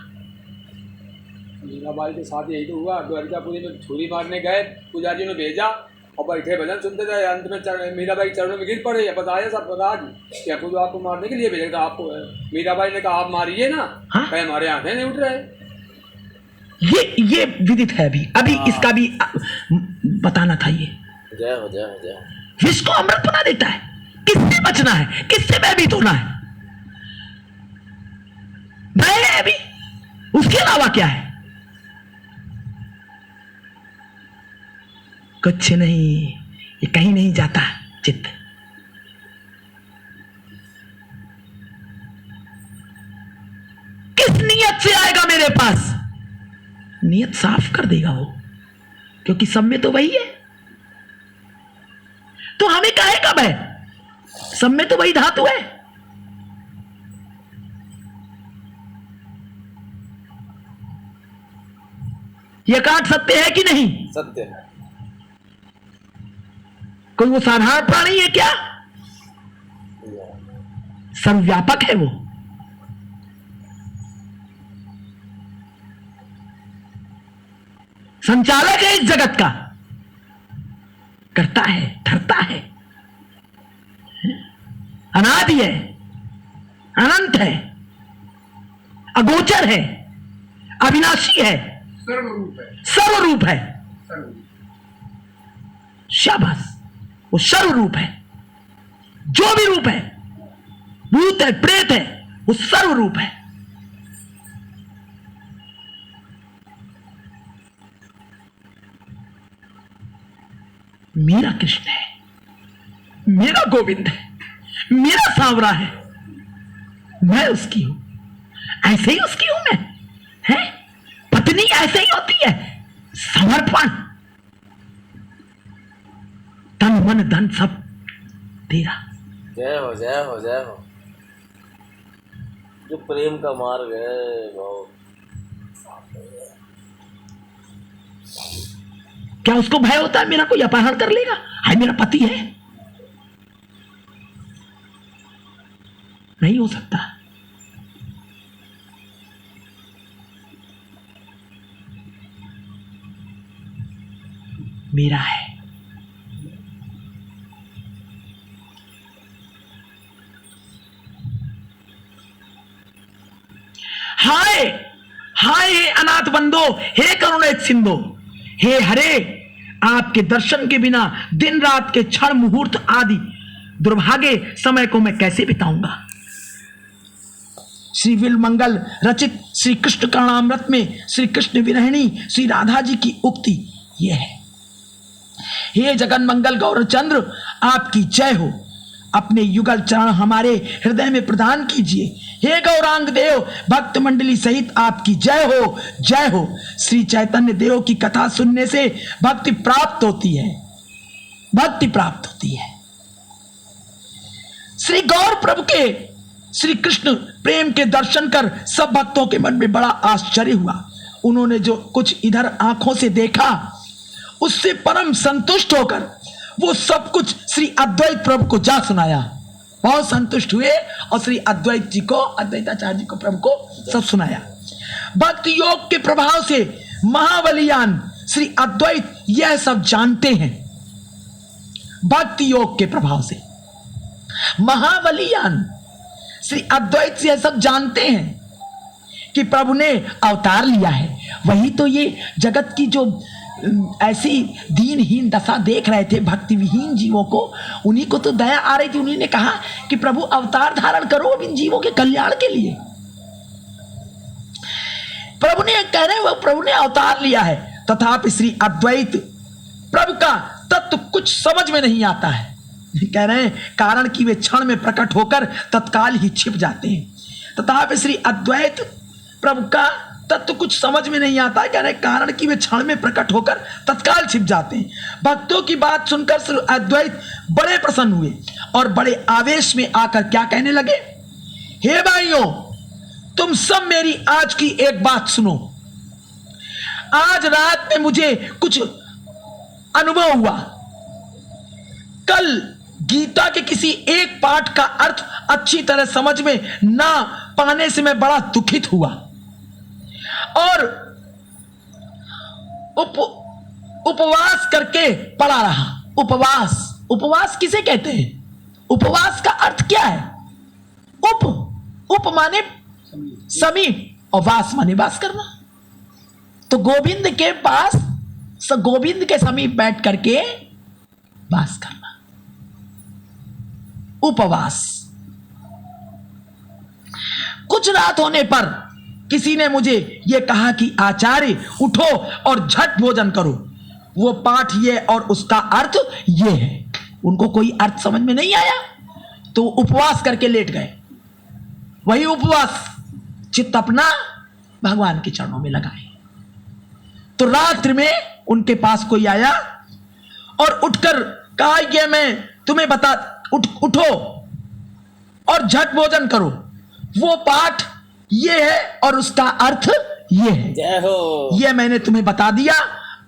मीराबाई के साथ यही तो हुआ। द्वारिकापुरी में छुरी मारने गए, पुजारी ने भेजा और बैठे भजन सुनते थे। अंत में मीराबाई चरणों में गिर पड़े। बताया सब राज क्या खुद आपको मारने के लिए भेजा था आपको। मीराबाई ने कहा आप मारिए ना। हाँ? हमारे आंखें नहीं उठ रहे। ये विदित है अभी इसका भी बताना था। ये जय हो, जय हो, जय हो। विष को अमृत बना देता है। किससे बचना है, किससे भयभीत होना है? भय है अभी, उसके अलावा क्या है? कुछ नहीं, ये कहीं नहीं जाता चित्त। किस नियत से आएगा मेरे पास? नियत साफ कर देगा वो, क्योंकि सब में तो वही है। तो हमें काहे कब है? सब में तो वही धातु है। यह काट सत्य है कि नहीं? सत्य है। कोई वो साधारण प्राणी है क्या? सर्वव्यापक है वो। संचालक है इस जगत का, करता है, धरता है, अनादि है, अनंत है, अगोचर है, अविनाशी है, सर्वरूप है। शाबाश, वो सर्वरूप है। जो भी रूप है, भूत है, प्रेत है, वो सर्वरूप है। मेरा कृष्ण है, मेरा गोविंद है, मेरा सांवरा है, मैं उसकी हूं। ऐसे ही उसकी हूं मैं, है? पत्नी ऐसे ही होती है, समर्पण, तन मन धन सब तेरा। जय हो जय हो जय हो। जो प्रेम का मार्ग है बहुत। क्या उसको भय होता है मेरा कोई अपहरण कर लेगा? हाय मेरा पति है, नहीं हो सकता। मेरा है। हाय हाय हे अनाथ बंदो, हे करुणित सिंधु, हे हरे, आपके दर्शन के बिना दिन रात के क्षण मुहूर्त आदि दुर्भाग्य समय को मैं कैसे बिताऊंगा। श्री विल मंगल रचित श्री कृष्ण कर्णामृत में श्री कृष्ण विरहिणी श्री राधा जी की उक्ति यह है, हे जगन मंगल गौरचंद्र, आपकी जय हो। अपने युगल चरण हमारे हृदय में प्रदान कीजिए। हे गौरांग देव, भक्त मंडली सहित आपकी जय हो, जय हो। श्री चैतन्य देव की कथा सुनने से भक्ति प्राप्त होती है, भक्ति प्राप्त होती है। श्री गौर प्रभु के श्री कृष्ण प्रेम के दर्शन कर सब भक्तों के मन में बड़ा आश्चर्य हुआ। उन्होंने जो कुछ इधर आंखों से देखा उससे परम संतुष्ट होकर वो सब कुछ श्री अद्वैत प्रभु को जा सुनाया। बहुत संतुष्ट हुए और श्री अद्वैत जी को, अद्वैताचार्य जी को, प्रभु को सब सुनाया। भक्ति योग के प्रभाव से महाबलियान श्री अद्वैत यह सब जानते हैं। भक्ति योग के प्रभाव से महाबलियान श्री अद्वैत यह सब जानते हैं कि प्रभु ने अवतार लिया है। वही तो ये जगत की जो ऐसी दीनहीन दशा देख रहे थे भक्ति विहीन जीवों को, उन्हीं को तो दया आ रही थी। उन्हीं ने कहा कि प्रभु अवतार धारण करो इन जीवों के कल्याण के लिए। प्रभु ने कह रहे वो प्रभु ने अवतार लिया है, तथापि श्री अद्वैत प्रभु का तत्व कुछ समझ में नहीं आता है। कह रहे हैं कारण कि वे क्षण में प्रकट होकर तत्काल ही छिप जाते हैं। तथापि श्री अद्वैत प्रभु का तत्व कुछ समझ में नहीं आता है। कह रहे कारण कि वे क्षण में प्रकट होकर तत्काल छिप जाते हैं। भक्तों की बात सुनकर श्री अद्वैत बड़े प्रसन्न हुए और बड़े आवेश में आकर क्या कहने लगे, हे भाइयों, तुम सब मेरी आज की एक बात सुनो। आज रात में मुझे कुछ अनुभव हुआ। कल गीता के किसी एक पाठ का अर्थ अच्छी तरह समझ में ना पाने से मैं बड़ा दुखित हुआ और उपवास करके पड़ा रहा। उपवास किसे कहते हैं? उपवास का अर्थ क्या है? उप माने समीप और वास माने वास करना। तो गोविंद के पास, गोविंद के समीप बैठ करके वास करना, उपवास। कुछ रात होने पर किसी ने मुझे यह कहा कि आचार्य उठो और झट भोजन करो। वो पाठ ये और उसका अर्थ ये है। उनको कोई अर्थ समझ में नहीं आया तो उपवास करके लेट गए। वही उपवास चित्त अपना भगवान के चरणों में लगाए। तो रात्रि में उनके पास कोई आया और उठकर कहा ये मैं तुम्हें बता, उठो और झट भोजन करो। वो पाठ ये है और उसका अर्थ ये है। जय हो। ये मैंने तुम्हें बता दिया,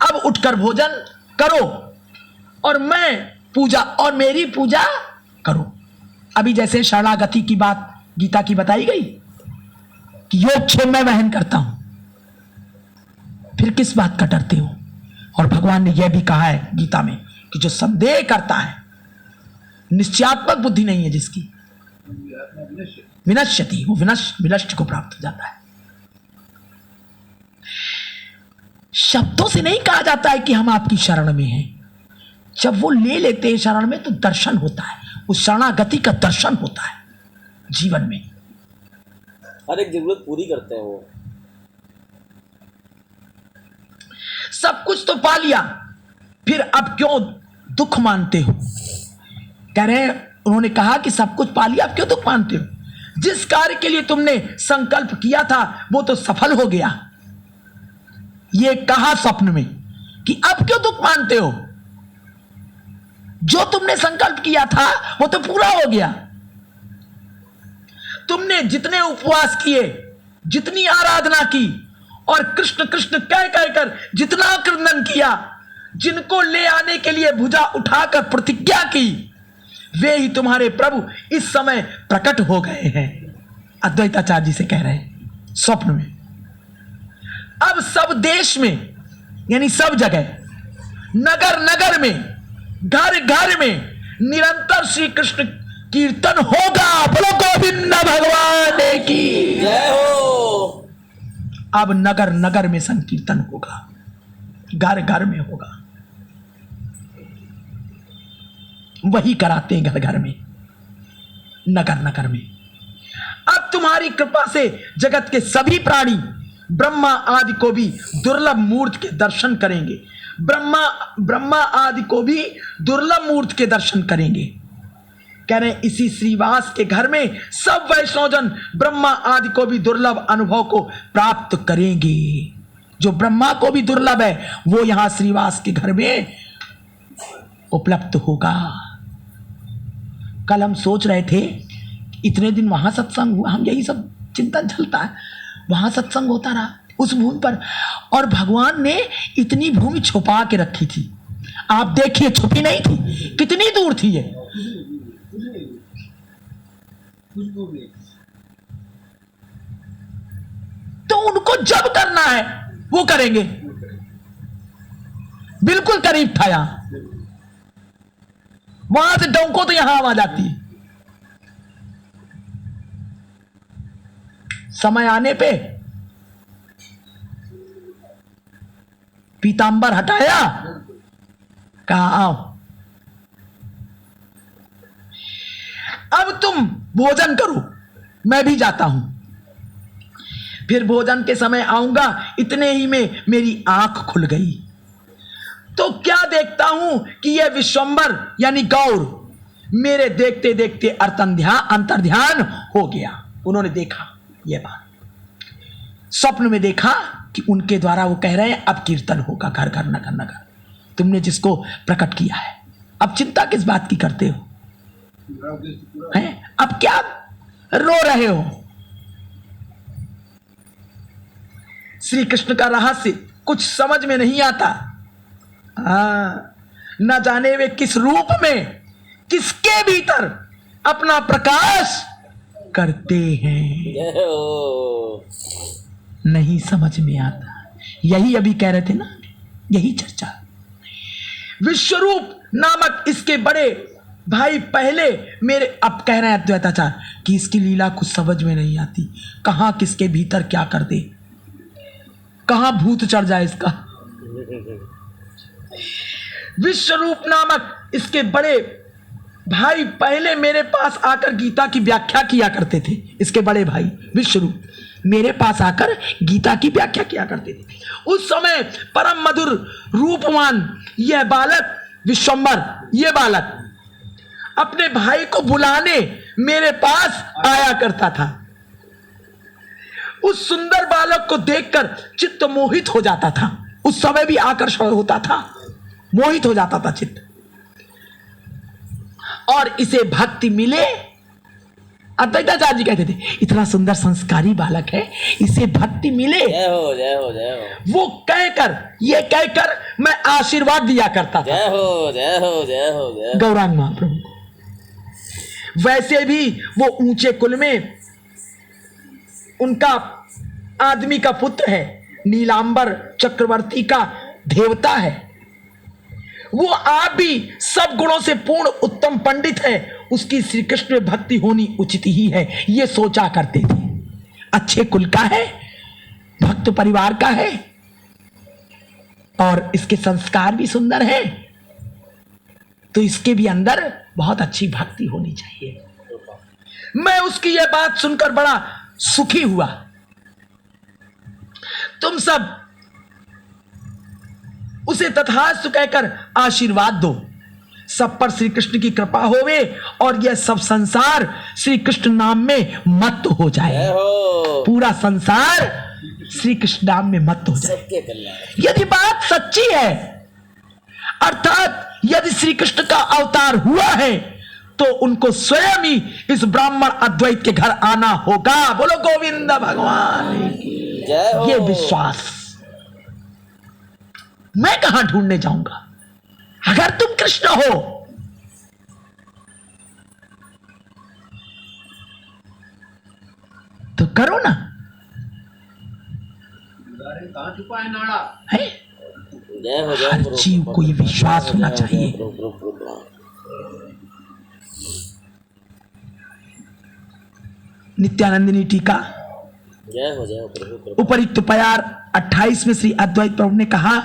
अब उठकर भोजन करो और मैं पूजा और मेरी पूजा करो। अभी जैसे शरणागति की बात गीता की बताई गई कि योग क्षेम मैं वहन करता हूं, फिर किस बात का डरते हो? और भगवान ने यह भी कहा है गीता में कि जो संदेह करता है, निश्चयात्मक बुद्धि नहीं है जिसकी, विनश्यति, वो विनष्ट को प्राप्त हो जाता है। शब्दों से नहीं कहा जाता है कि हम आपकी शरण में हैं। जब वो ले लेते हैं शरण में तो दर्शन होता है, उस शरणागति का दर्शन होता है जीवन में। हर एक जरूरत पूरी करते हैं वो। सब कुछ तो पा लिया, फिर अब क्यों दुख मानते हो? कह रहे, उन्होंने कहा कि सब कुछ पा लिया, अब क्यों दुख मानते हो? जिस कार्य के लिए तुमने संकल्प किया था वो तो सफल हो गया। ये कहा स्वप्न में कि अब क्यों दुख मानते हो, जो तुमने संकल्प किया था वो तो पूरा हो गया। तुमने जितने उपवास किए, जितनी आराधना की और कृष्ण कृष्ण कह कर जितना क्रंदन किया, जिनको ले आने के लिए भुजा उठाकर प्रतिज्ञा की, वे ही तुम्हारे प्रभु इस समय प्रकट हो गए हैं। अद्वैताचार्य जी से कह रहे हैं स्वप्न में। अब सब देश में यानी सब जगह, नगर नगर में, घर घर में निरंतर श्री कृष्ण कीर्तन होगा। बोलो गोविंद भगवान की जय हो। अब नगर नगर में संकीर्तन होगा, घर घर में होगा। वही कराते हैं घर घर में, नगर नगर में। अब तुम्हारी कृपा से जगत के सभी प्राणी ब्रह्मा आदि को भी दुर्लभ मूर्त के दर्शन करेंगे। ब्रह्मा आदि को भी दुर्लभ मूर्त के दर्शन करेंगे। कह रहे हैं इसी श्रीवास के घर में सब वैष्णवजन ब्रह्मा आदि को भी दुर्लभ अनुभव को प्राप्त करेंगे। जो ब्रह्मा को भी दुर्लभ है वो यहां श्रीवास के घर में उपलब्ध होगा। कल हम सोच रहे थे, इतने दिन वहां सत्संग हुआ, हम यही सब चिंतन चलता है, वहां सत्संग होता रहा उस भूमि पर, और भगवान ने इतनी भूमि छुपा के रखी थी। आप देखिए, छुपी नहीं थी, कितनी दूर थी ये। तो उनको जब करना है वो करेंगे। बिल्कुल करीब था यहां, वहां से डंको तो यहां आवाज आती है। समय आने पे पीतांबर हटाया, कहा आओ अब तुम भोजन करो, मैं भी जाता हूं। फिर भोजन के समय आऊंगा, इतने ही में मेरी आंख खुल गई तो क्या देखता हूं कि यह विश्वंबर यानी गौर मेरे देखते देखते अंतर्ध्यान हो गया। उन्होंने देखा यह बात, स्वप्न में देखा कि उनके द्वारा वो कह रहे हैं अब कीर्तन होगा घर घर नगर नगर, तुमने जिसको प्रकट किया है। अब चिंता किस बात की करते हो हैं? अब क्या रो रहे हो? श्री कृष्ण का रहस्य कुछ समझ में नहीं आता। न जाने वे किस रूप में, किसके भीतर अपना प्रकाश करते हैं, जय हो। नहीं समझ में आता। यही अभी कह रहे थे ना, यही चर्चा। विश्वरूप नामक इसके बड़े भाई पहले मेरे, अब कह रहे हैं अद्वैताचार्य कि इसकी लीला कुछ समझ में नहीं आती, कहां किसके भीतर क्या कर दे, कहां भूत चढ़ जाए इसका। विश्वरूप नामक इसके बड़े भाई पहले मेरे पास आकर गीता की व्याख्या किया करते थे। इसके बड़े भाई विश्वरूप मेरे पास आकर गीता की व्याख्या किया करते थे। उस समय परम मधुर रूपवान यह बालक विश्वंबर, यह बालक अपने भाई को बुलाने मेरे पास आया करता था। उस सुंदर बालक को देखकर चित्त मोहित हो जाता था। उस समय भी आकर्षण होता था, मोहित हो जाता था चित्त। और इसे भक्ति मिले, अद्वैताचार्य जी कहते थे इतना सुंदर संस्कारी बालक है, इसे भक्ति मिले। जय हो जय हो जय हो। वो कहकर, ये कहकर मैं आशीर्वाद दिया करता था। जय हो जय हो जय हो जय हो। गौरांग महाप्रभु को। वैसे भी वो ऊंचे कुल में उनका आदमी का पुत्र है, नीलांबर चक्रवर्ती का देवता है। वो आप भी सब गुणों से पूर्ण उत्तम पंडित है, उसकी श्री कृष्ण में भक्ति होनी उचित ही है, ये सोचा करते थे। अच्छे कुल का है, भक्त परिवार का है और इसके संस्कार भी सुंदर है, तो इसके भी अंदर बहुत अच्छी भक्ति होनी चाहिए। मैं उसकी यह बात सुनकर बड़ा सुखी हुआ। तुम सब उसे तथास्तु कहकर आशीर्वाद दो। सब पर श्री कृष्ण की कृपा होवे और यह सब संसार श्री कृष्ण नाम में मत्त हो जाए। जय हो। पूरा संसार श्री कृष्ण नाम में मत्त हो जाए। सबके कल्याण। यदि बात सच्ची है, अर्थात यदि श्री कृष्ण का अवतार हुआ है, तो उनको स्वयं ही इस ब्राह्मण अद्वैत के घर आना होगा। बोलो गोविंद भगवान की जय हो। ये विश्वास मैं कहां ढूंढने जाऊंगा? अगर तुम कृष्ण हो तो करो ना। कहाँ छुपा है नाड़ा? है? जय हो। हर जीव को ये विश्वास होना चाहिए। नित्यानंदिनी टीका जय हो प्रभु। उपरिक्त प्यार 28 में श्री अद्वैत प्रभु ने कहा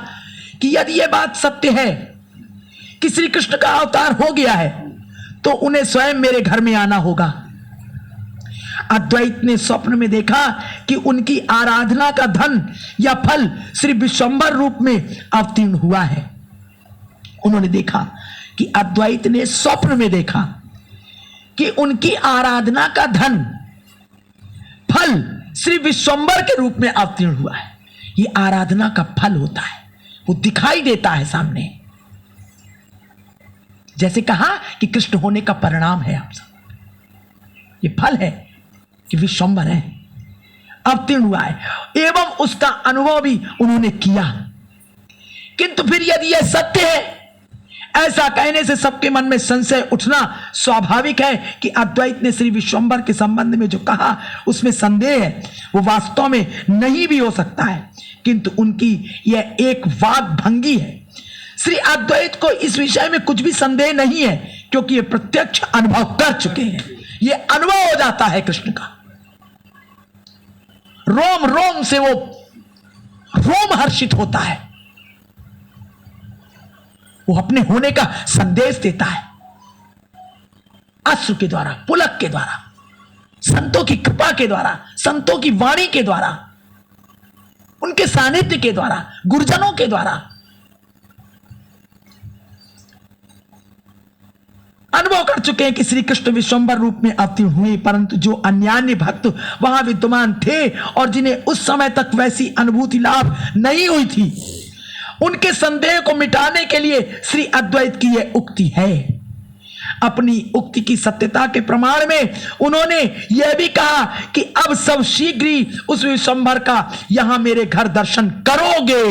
कि यदि यह बात सत्य है कि श्री कृष्ण का अवतार हो गया है, तो उन्हें स्वयं मेरे घर में आना होगा। अद्वैत ने स्वप्न में देखा कि उनकी आराधना का धन या फल श्री विश्वंभर रूप में अवतीर्ण हुआ है। उन्होंने देखा कि अद्वैत ने स्वप्न में देखा कि उनकी आराधना का धन फल श्री विश्वंभर के रूप में अवतीर्ण हुआ है। ये आराधना का फल होता है, वो दिखाई देता है सामने। जैसे कहा कि कृष्ण होने का परिणाम है आप सब, ये फल है कि विश्वंभर है, अवतीर्ण हुआ है, एवं उसका अनुभव भी उन्होंने किया। किंतु फिर यदि यह सत्य है, ऐसा कहने से सबके मन में संशय उठना स्वाभाविक है कि अद्वैत ने श्री विश्वंभर के संबंध में जो कहा उसमें संदेह है, वो वास्तव में नहीं भी हो सकता है। किंतु उनकी यह एक वाक भंगी है। श्री अद्वैत को इस विषय में कुछ भी संदेह नहीं है, क्योंकि ये प्रत्यक्ष अनुभव कर चुके हैं। ये अनुभव हो जाता है कृष्ण का, रोम रोम से वो रोम हर्षित होता है, वो अपने होने का संदेश देता है अश्रु के द्वारा, पुलक के द्वारा, संतों की कृपा के द्वारा, संतों की वाणी के द्वारा, उनके सानिध्य के द्वारा, गुरुजनों के द्वारा अनुभव कर चुके हैं कि श्री कृष्ण विश्वंभर रूप में अवतीर्ण हुए। परंतु जो अन्यान्य भक्त वहां विद्यमान थे और जिन्हें उस समय तक वैसी अनुभूति लाभ नहीं हुई थी, उनके संदेह को मिटाने के लिए श्री अद्वैत की यह उक्ति है। अपनी उक्ति की सत्यता के प्रमाण में उन्होंने यह भी कहा कि अब सब शीघ्र ही उस विश्वंभर का यहां मेरे घर दर्शन करोगे।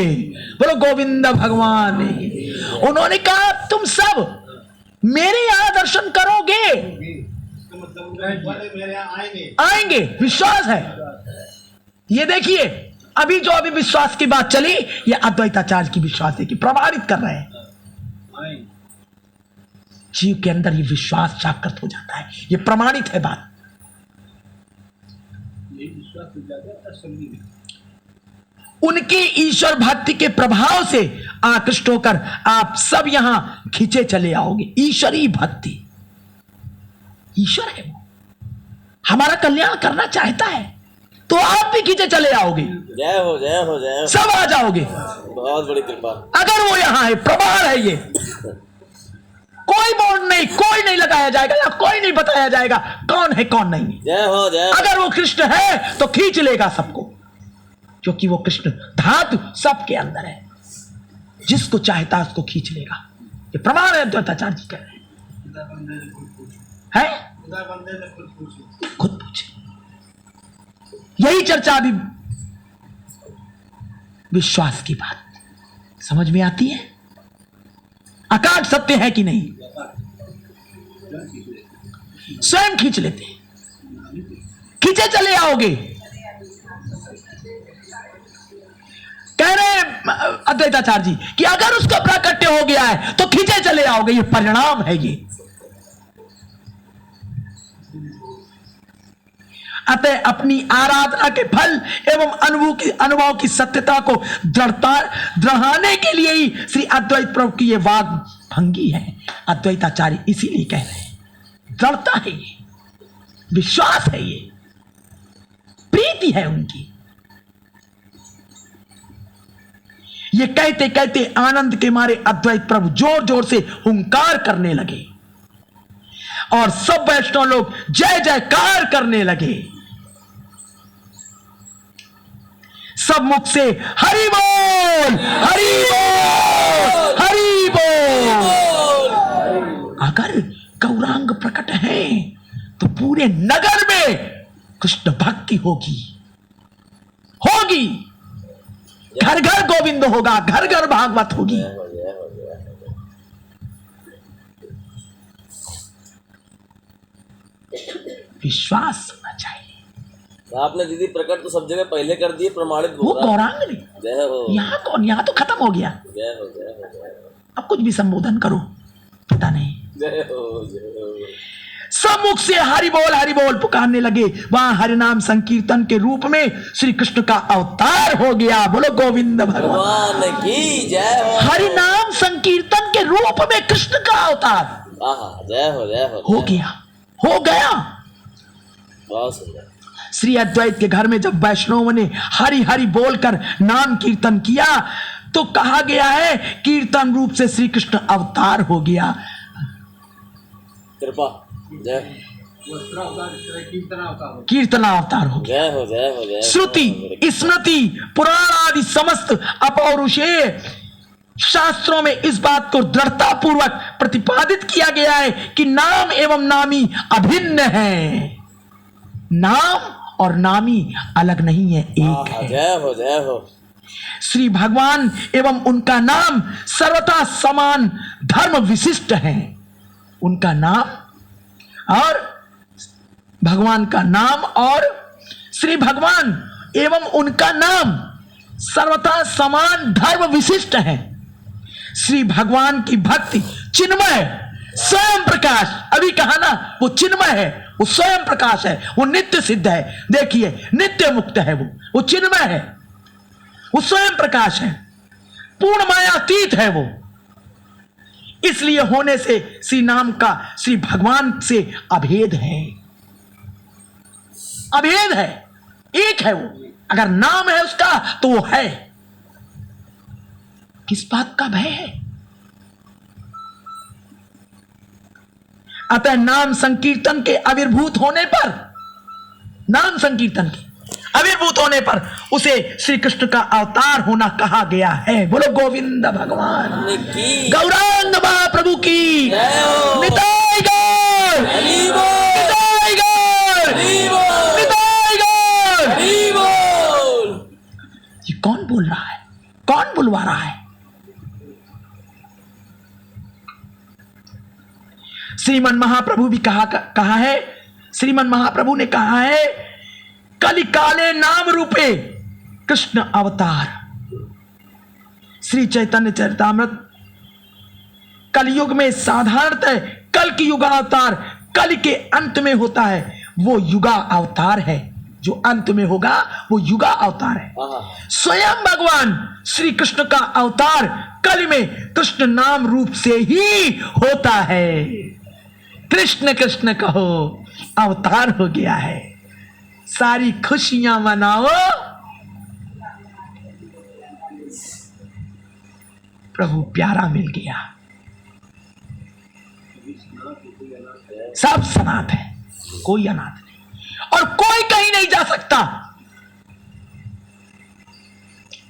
बोलो गोविंद भगवान। उन्होंने कहा तुम सब मेरे यहां दर्शन करोगे, मेरे यहाँ आएंगे। आएंगे, विश्वास है। ये देखिए अभी जो अभी विश्वास की बात चली, ये अद्वैताचार्य की विश्वास है कि प्रमाणित कर रहे हैं। जीव के अंदर ये विश्वास जागृत हो जाता है, ये प्रमाणित है बात। उनकी ईश्वर भक्ति के प्रभाव से आकृष्ट होकर आप सब यहां खींचे चले आओगे। ईश्वरी भक्ति, ईश्वर है वो, हमारा कल्याण करना चाहता है, तो आप भी खींचे चले आओगे। जय हो जय हो जय हो। सब आ जाओगे। बहुत बड़ी कृपा। अगर वो यहां है, प्रमाण है ये, कोई बोर्ड नहीं, कोई नहीं लगाया जाएगा या कोई नहीं बताया जाएगा कौन है कौन नहीं। जय हो जय हो। अगर वो कृष्ण है तो खींच लेगा सबको, क्योंकि वो कृष्ण धातु सबके अंदर है, जिसको चाहता उसको खींच लेगा। ये प्रमाण है, अद्वैताचार्य जी कह रहे हैं। खुद पूछे। यही चर्चा अभी विश्वास की बात समझ में आती है। अकाट सत्य है कि नहीं, स्वयं खींच लेते हैं, खींचे चले आओगे। कह रहे अद्वैताचार्य जी कि अगर उसका प्राकट्य हो गया है तो खींचे चले आओगे। ये परिणाम है ये। अतः अपनी आराधना के फल एवं अनुभव की सत्यता को दृढ़ाने के लिए ही श्री अद्वैत प्रभु की ये वाग भंगी है। अद्वैताचार्य इसीलिए कह रहे हैं, दृढ़ता है ये, विश्वास है ये, प्रीति है उनकी। ये कहते कहते आनंद के मारे अद्वैत प्रभु जोर जोर से हुंकार करने लगे और सब वैष्णव लोग जय जयकार करने लगे। सब मुख से हरि बोल हरि बोल हरि बोल। अगर गौरांग प्रकट है तो पूरे नगर में कृष्ण भक्ति होगी होगी, घर घर गोविंद होगा, घर घर भागवत होगी। विश्वास होना चाहिए। आपने दीदी प्रकट तो सब जगह पहले कर दिए, प्रमाणित वो हो रहा। गौरांग ने, जय हो यहाँ कौन, यहाँ तो खत्म हो गया। जय हो जय हो जय हो अब कुछ भी संबोधन करो, पता नहीं। जय हो जय हो। सब मुख से हरि बोल पुकारने लगे। वहां हरिनाम संकीर्तन के रूप में श्री कृष्ण का अवतार हो गया। बोलो गोविंद भगवान भगवान की जय हो। हरिनाम संकीर्तन के रूप में कृष्ण का अवतार जय हो जय हो गया, हो गया। बहुत सुंदर। श्री अद्वैत के घर में जब वैष्णवों ने हरि हरि बोलकर नाम कीर्तन किया तो कहा गया है कीर्तन रूप से श्री कृष्ण अवतार हो गया। कृपा जय कीर्तना अवतार हो गया। जय हो जय हो जय हो। श्रुति स्मृति पुराण आदि समस्त अपौरुषेय शास्त्रों में इस बात को दृढ़ता पूर्वक प्रतिपादित किया गया है कि नाम एवं नामी अभिन्न है। नाम और नामी अलग नहीं है, एक है। जय हो जय हो। श्री भगवान एवं उनका नाम सर्वथा समान धर्म विशिष्ट है। उनका नाम और भगवान का नाम और श्री भगवान एवं उनका नाम सर्वथा समान धर्म विशिष्ट है। श्री भगवान की भक्ति चिन्मय स्वयं प्रकाश, अभी कहा ना, वो चिन्मय है, वो स्वयं प्रकाश है, वो नित्य सिद्ध है। देखिए नित्य मुक्त है, वो चिन्मय है, वो स्वयं प्रकाश है, पूर्ण मायातीत है वो। इसलिए होने से श्री नाम का श्री भगवान से अभेद है, अभेद है, एक है वो। अगर नाम है उसका तो वो है। किस बात का भय है? अतः नाम संकीर्तन के आविर्भूत होने पर, नाम संकीर्तन के आविर्भूत होने पर उसे श्री कृष्ण का अवतार होना कहा गया है। बोलो गोविंद भगवान की गौरांग महाप्रभु की जय हो। निताई गौर, हरि बोल निताई गौर, हरि बोल निताई गौर। हरि बोल। ये कौन बोल रहा है, कौन बुलवा रहा है? श्रीमन महाप्रभु भी कहा है, श्रीमन महाप्रभु ने कहा है कलि काले नाम रूपे कृष्ण अवतार। श्री चैतन्य चरितामृत कलयुग में साधारणतः कल की युगा अवतार कल के अंत में होता है, वो युगा अवतार है। जो अंत में होगा वो युगा अवतार है। स्वयं भगवान श्री कृष्ण का अवतार कल में कृष्ण नाम रूप से ही होता है। कृष्ण कृष्ण कहो, अवतार हो गया है। सारी खुशियां मनाओ, प्रभु प्यारा मिल गया। सब सनाथ है, कोई अनाथ नहीं, और कोई कहीं नहीं जा सकता।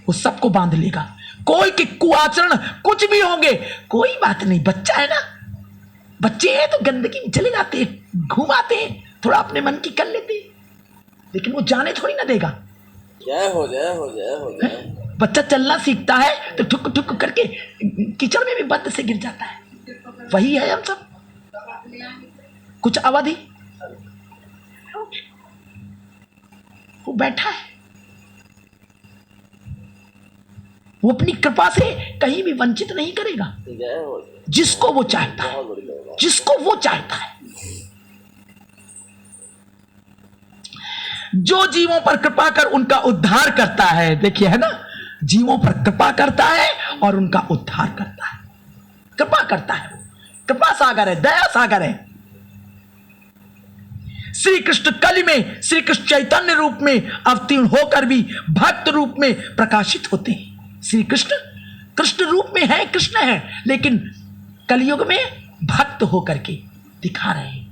वो सबको बांध लेगा। कोई के कुआचरण कुछ भी होंगे, कोई बात नहीं, बच्चा है ना, बच्चे हैं तो गंदगी में चले जाते हैं, घुमाते हैं, थोड़ा अपने मन की कर लेते हैं, लेकिन वो जाने थोड़ी ना देगा। जय हो जय हो जय हो जय हो। बच्चा चलना सीखता है तो ठुक ठुक करके कीचड़ में भी बंद से गिर जाता है। वही है हम सब, कुछ अवधि वो बैठा है, वो अपनी कृपा से कहीं भी वंचित नहीं करेगा। जय हो। जिसको वो चाहता है, बहुत बड़ी बात। जिसको वो चाहता है। जो जीवों पर कृपा कर उनका उद्धार करता है, देखिए है ना, जीवों पर कृपा करता है और उनका उद्धार करता है। कृपा करता है, वो कृपा सागर है, दया सागर है। श्री कृष्ण कलि में श्री कृष्ण चैतन्य रूप में अवतीर्ण होकर भी भक्त रूप में प्रकाशित होते हैं। श्री कृष्ण कृष्ण रूप में है, कृष्ण है, लेकिन कलयुग में भक्त होकर के दिखा रहे हैं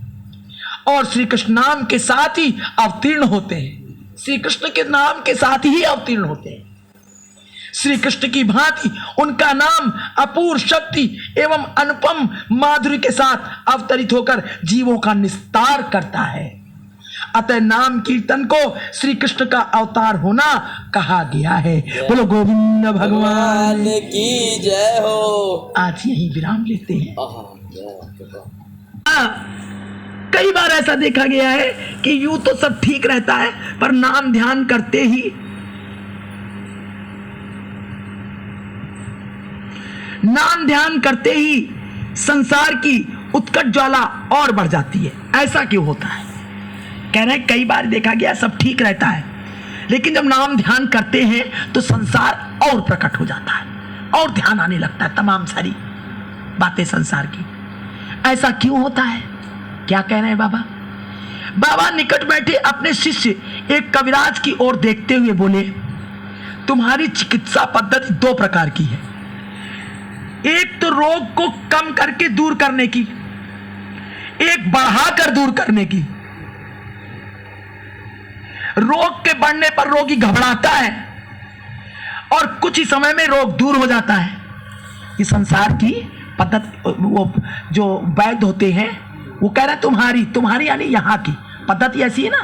और श्री कृष्ण नाम के साथ ही अवतीर्ण होते हैं, श्री कृष्ण के नाम के साथ ही अवतीर्ण होते हैं। श्री कृष्ण की भांति उनका नाम अपूर्व शक्ति एवं अनुपम माधुर्य के साथ अवतरित होकर जीवों का निस्तार करता है। अतः नाम कीर्तन को श्री कृष्ण का अवतार होना कहा गया है। बोलो गोविंद भगवान की जय हो। आज यही विराम लेते हैं। आहा, कई बार ऐसा देखा गया है कि यूं तो सब ठीक रहता है, पर नाम ध्यान करते ही संसार की उत्कट ज्वाला और बढ़ जाती है। ऐसा क्यों होता है? कह रहे हैं कई बार देखा गया सब ठीक रहता है, लेकिन जब नाम ध्यान करते हैं तो संसार और प्रकट हो जाता है और ध्यान आने लगता है, तमाम सारी बातें संसार की। ऐसा क्यों होता है? क्या कह रहे हैं बाबा? बाबा निकट बैठे अपने शिष्य एक कविराज की ओर देखते हुए बोले, तुम्हारी चिकित्सा पद्धति दो प्रकार की है। एक तो रोग को कम करके दूर करने की, एक बढ़ाकर दूर करने की। रोग के बढ़ने पर रोगी घबराता है और कुछ ही समय में रोग दूर हो जाता है। ये संसार की पद्धति, वो जो वैद्य होते हैं वो कह रहे हैं तुम्हारी यानी यहाँ की पद्धति ऐसी है ना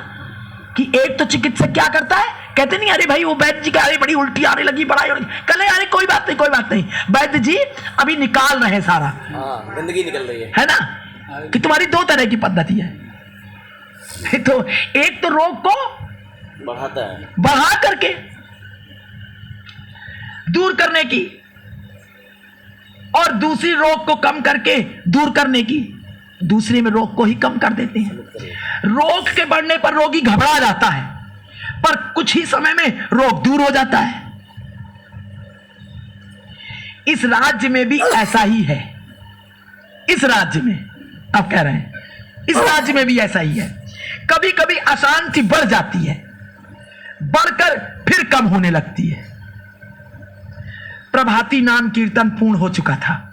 कि एक तो चिकित्सक क्या करता है, कहते नहीं अरे भाई वो वैद्य जी का अरे बड़ी उल्टी आने लगी, कल अरे कोई बात नहीं, वैद्य जी अभी निकाल रहे हैं सारा, हाँ, गंदगी निकल रही है ना। कि तुम्हारी दो तरह की पद्धति है। तो एक तो रोग को बढ़ा करके दूर करने की और दूसरी रोग को कम करके दूर करने की। दूसरे में रोग को ही कम कर देते हैं। रोग के बढ़ने पर रोगी घबरा जाता है, पर कुछ ही समय में रोग दूर हो जाता है। इस राज्य में भी ऐसा ही है। इस राज्य में आप कह रहे हैं इस राज्य में भी ऐसा ही है। कभी कभी अशांति बढ़ जाती है, बढ़कर फिर कम होने लगती है। प्रभाती नाम कीर्तन पूर्ण हो चुका था।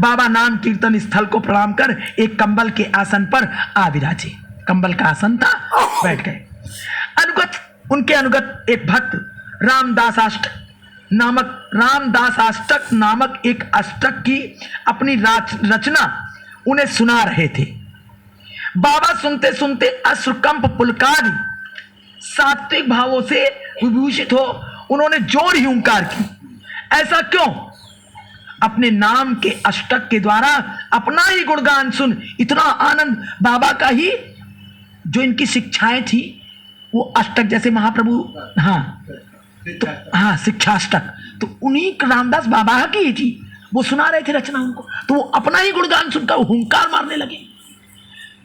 बाबा नाम कीर्तन स्थल को प्रणाम कर एक कंबल के आसन पर आ विराजे। कंबल का आसन था, बैठ गए। उनके अनुगत एक भक्त रामदासाष्टक नामक एक अष्टक की अपनी रचना उन्हें सुना रहे थे। बाबा सुनते सुनते अश्रुकंप पुलकादि सात्विक भावों से विभूषित हो उन्होंने जोर ही हुंकार की। ऐसा क्यों? अपने नाम के अष्टक के द्वारा अपना ही गुणगान सुन इतना आनंद बाबा का ही जो इनकी शिक्षाएं थी वो अष्टक जैसे महाप्रभु शिक्षाष्टक तो उन्हीं रामदास बाबा की ही थी, वो सुना रहे थे रचना उनको। तो वो अपना ही गुणगान सुनकर हुंकार मारने लगे।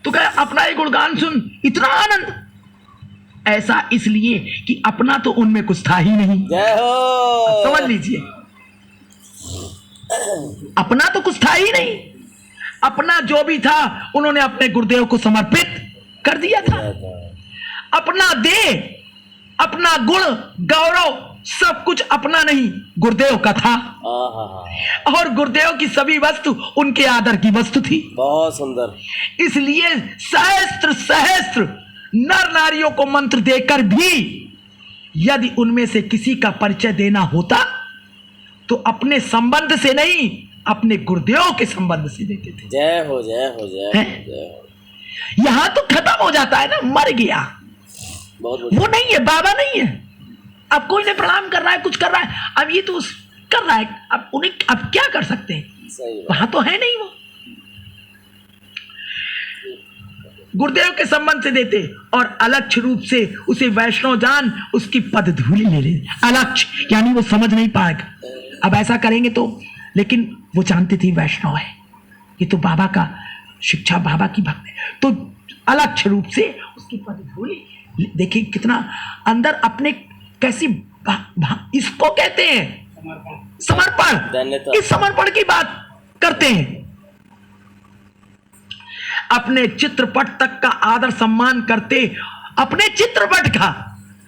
तो कहे अपना ही गुणगान सुन इतना आनंद, ऐसा इसलिए कि अपना तो उनमें कुछ था ही नहीं। जय हो। समझ लीजिए, अपना तो कुछ था ही नहीं। अपना जो भी था उन्होंने अपने गुरुदेव को समर्पित कर दिया था। अपना दे, अपना गुण गौरव सब कुछ अपना नहीं, गुरुदेव का था। और गुरुदेव की सभी वस्तु उनके आदर की वस्तु थी। बहुत सुंदर। इसलिए सहस्त्र नर नारियों को मंत्र देकर भी यदि उनमें से किसी का परिचय देना होता तो अपने संबंध से नहीं, अपने गुरुदेव के संबंध से देते थे। जय हो जय हो जय हो जय हो। यहां तो खत्म हो जाता है ना, मर गया। वो नहीं है, बाबा नहीं है। अब कोई ने प्रणाम कर रहा है, कुछ कर रहा है, अब ये तो कर रहा है, अब उन्हें अब क्या कर सकते हैं? वहां तो है नहीं। वो गुरुदेव के संबंध से देते और अलक्ष रूप से उसे वैष्णव जान उसकी पद धूलि ले ले। अलक्ष यानी वो समझ नहीं पाएगा। अब ऐसा करेंगे तो, लेकिन वो जानते थे वैष्णव है, ये तो बाबा का शिक्षा, बाबा की भक्त है, तो अलक्ष रूप से उसकी पद धूलि। देखिए कितना अंदर अपने कैसी इसको कहते हैं समर्पण। इस समर्पण की बात करते हैं। अपने चित्रपट तक का आदर सम्मान करते, अपने चित्रपट का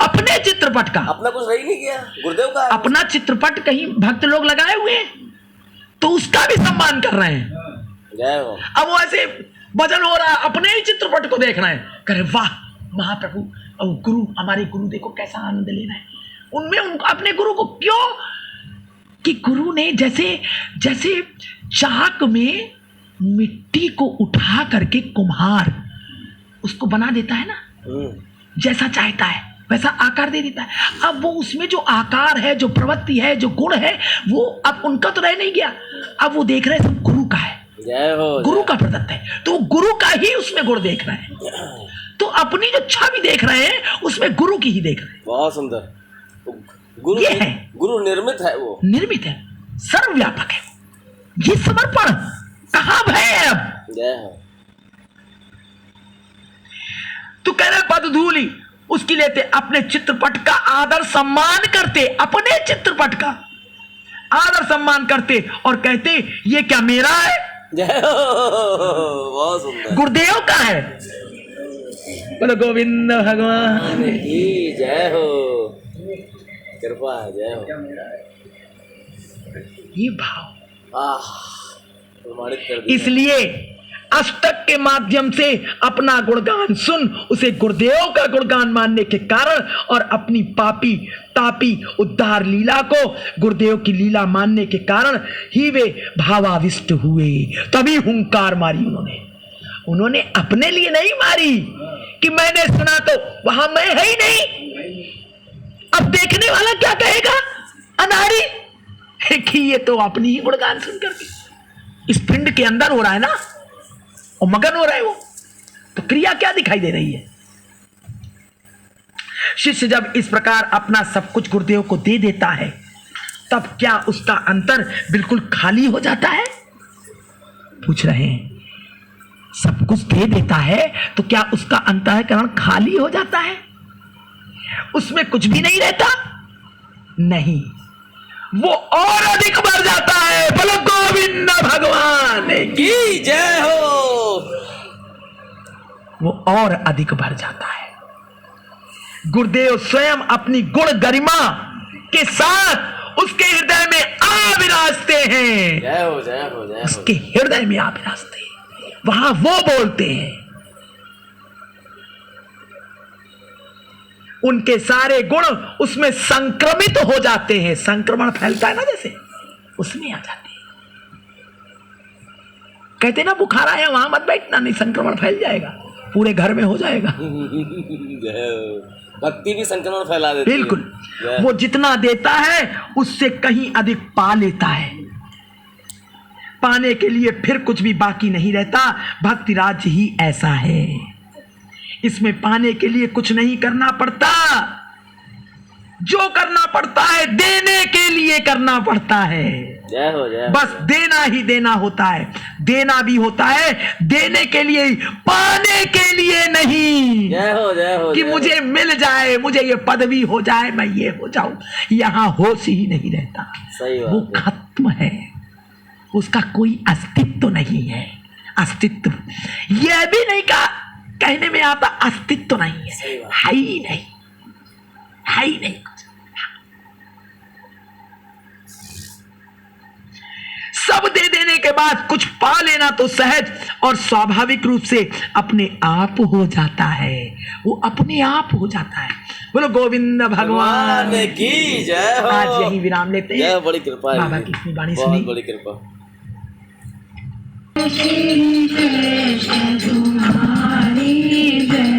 अपने चित्रपट का, अपना कुछ रह ही नहीं गया, गुरुदेव का है। अपना चित्रपट कहीं भक्त लोग लगाए हुए हैं तो उसका भी सम्मान कर रहे हैं। जय हो। अब वो ऐसे भजन हो रहा है, अपने ही चित्रपट को देख रहे हैं, कह रहे वाह महाप्रभु, और गुरु, हमारे गुरु देखो कैसा आनंद ले रहे हैं। उनमें उनको अपने गुरु को क्यों, कि गुरु ने जैसे जैसे चाक में मिट्टी को उठा करके कुम्हार उसको बना देता है ना, जैसा चाहता है वैसा आकार दे देता है। अब वो उसमें जो आकार है, जो प्रवृत्ति है, जो गुण है, वो अब उनका तो रह नहीं गया, अब वो देख रहे हैं सब गुरु का है, जय हो। गुरु का प्रदत्त है, तो गुरु का ही उसमें गुण देख रहे हैं। तो अपनी जो छवि देख रहे हैं उसमें गुरु की ही देख रहे हैं। बहुत सुंदर। गुरु ये है, गुरु निर्मित है, वो निर्मित है, सर्वव्यापक है। ये समर्पण कहां है अब? जय हो। तो कह रहे पद धूली उसकी लेते, अपने चित्रपट का आदर सम्मान करते, अपने चित्रपट का आदर सम्मान करते और कहते ये क्या मेरा है? जय हो। बहुत सुंदर। गुरुदेव का है। बोलो गोविंद भगवान की जय हो। कृपा है, जय हो। ये भाव प्रमाणित कर दिया। इसलिए अष्टक के माध्यम से अपना गुणगान सुन, उसे गुरुदेव का गुणगान मानने के कारण और अपनी पापी तापी उद्धार लीला को गुरुदेव की लीला मानने के कारण ही वे भावाविष्ट हुए। तभी हुंकार मारी उन्होंने अपने लिए नहीं मारी कि मैंने सुना तो वहां मैं है ही नहीं, अब देखने वाला क्या कहेगा अनाड़ी कि ये तो अपनी ही गुणगान सुन करके इस पिंड के अंदर हो रहा है ना, और मगन हो रहा है वो, तो क्रिया क्या दिखाई दे रही है? शिष्य जब इस प्रकार अपना सब कुछ गुरुदेव को दे देता है तब क्या उसका अंतर बिल्कुल खाली हो जाता है? पूछ रहे हैं, सब कुछ दे देता है तो क्या उसका अंतःकरण खाली हो जाता है? उसमें कुछ भी नहीं रहता? नहीं, वो और अधिक बढ़ जाता है। बोलो गोविंद भगवान की जय हो। वो और अधिक बढ़ जाता है। गुरुदेव स्वयं अपनी गुण गरिमा के साथ उसके हृदय में आ विराजते हैं। जय हो, जय हो, जय हो। उसके हृदय में आ विराजते हैं, वहां वो बोलते हैं। उनके सारे गुण उसमें संक्रमित हो जाते हैं। संक्रमण फैलता है ना, जैसे उसमें आ जाते हैं। कहते ना बुखार आया वहां मत बैठना, नहीं संक्रमण फैल जाएगा, पूरे घर में हो जाएगा। भक्ति भी संक्रमण फैला देती है। बिल्कुल, वो जितना देता है उससे कहीं अधिक पा लेता है। पाने के लिए फिर कुछ भी बाकी नहीं रहता। भक्ति राज्य ही ऐसा है, इसमें पाने के लिए कुछ नहीं करना पड़ता, जो करना पड़ता है देने के लिए करना पड़ता है। जय हो, जय हो। बस देना ही देना होता है, देना भी होता है देने के लिए ही, पाने के लिए नहीं। जय हो, जय हो, कि जय मुझे हो। मिल जाए, मुझे ये पदवी हो जाए, मैं ये हो जाऊं, यहां होश ही नहीं रहता। सही बात वो है। खत्म है, उसका कोई अस्तित्व नहीं है। अस्तित्व यह भी नहीं कहा, कहने में आता अस्तित्व नहीं सही है, बात। है ही नहीं, है ही नहीं। सब दे देने के बाद कुछ पा लेना तो सहज और स्वाभाविक रूप से अपने आप हो जाता है, वो अपने आप हो जाता है। बोलो गोविंद भगवान की जय हो। आज यही विराम लेते जय हैं। हो, बड़ी कृपा है। बाबा की इतनी वाणी बहुत सुनी। बड़ी कृपा। तुम्हारी जय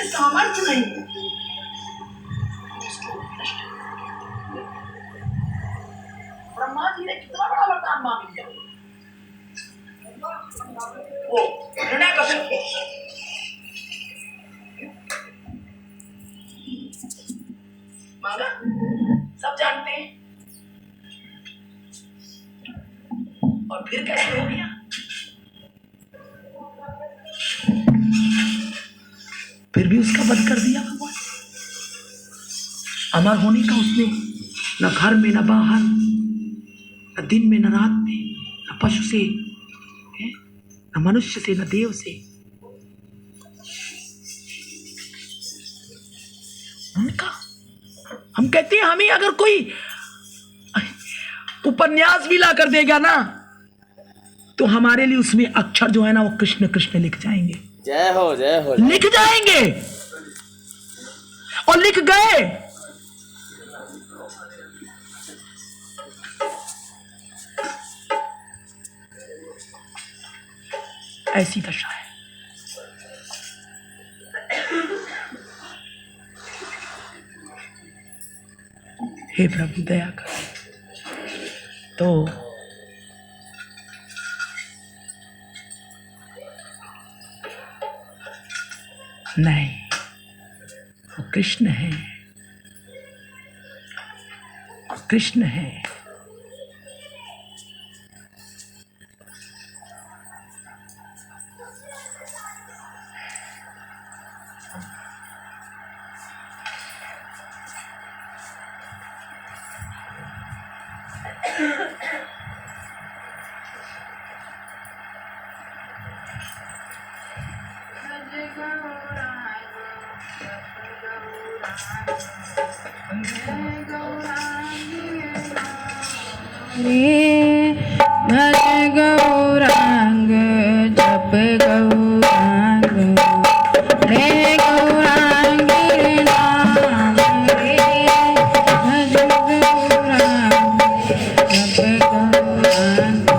उसमें सामर्थ्य नहीं है, उसको नष्ट कर। ब्रह्मा जी ने कितना बड़ा वरदान मांग लिया, वो हिरण्यकश्यप को मांगा, सब जानते हैं। और फिर कैसे हो गया? फिर भी उसका वध कर दिया भगवान। अमर होने का उसने न घर में न बाहर, न दिन में न रात में, न पशु से, न मनुष्य से, न देव से, उनका हम कहते हैं हमें अगर कोई उपन्यास भी ला कर देगा ना, तो हमारे लिए उसमें अक्षर जो है ना वो कृष्ण कृष्ण लिख जाएंगे। जय हो जय हो। लिख जाएंगे और लिख गए। ऐसी दशा है। हे प्रभु दया कर। तो नहीं, वो कृष्ण है, कृष्ण है। भज गौरांग जप गौरांग रे गौरांग रे नाम रे भज गौरांग जप गौरांग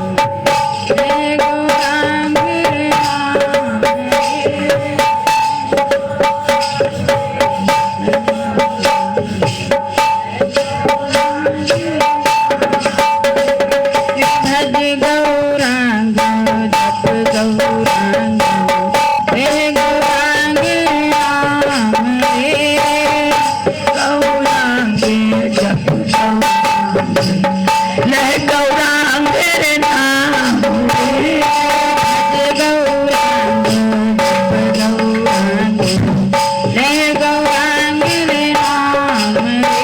रे गौरांग रे नाम भज गौरांग जप गौरांग रे गौरांग राम रे गौरांग जप गौरांग ले गौरांग रे नाम रे भज गौरांग जप गौरांग ले गौरांग रे नाम रे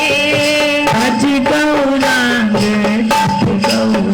भज गौरांग जप Gaurang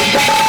Thank you.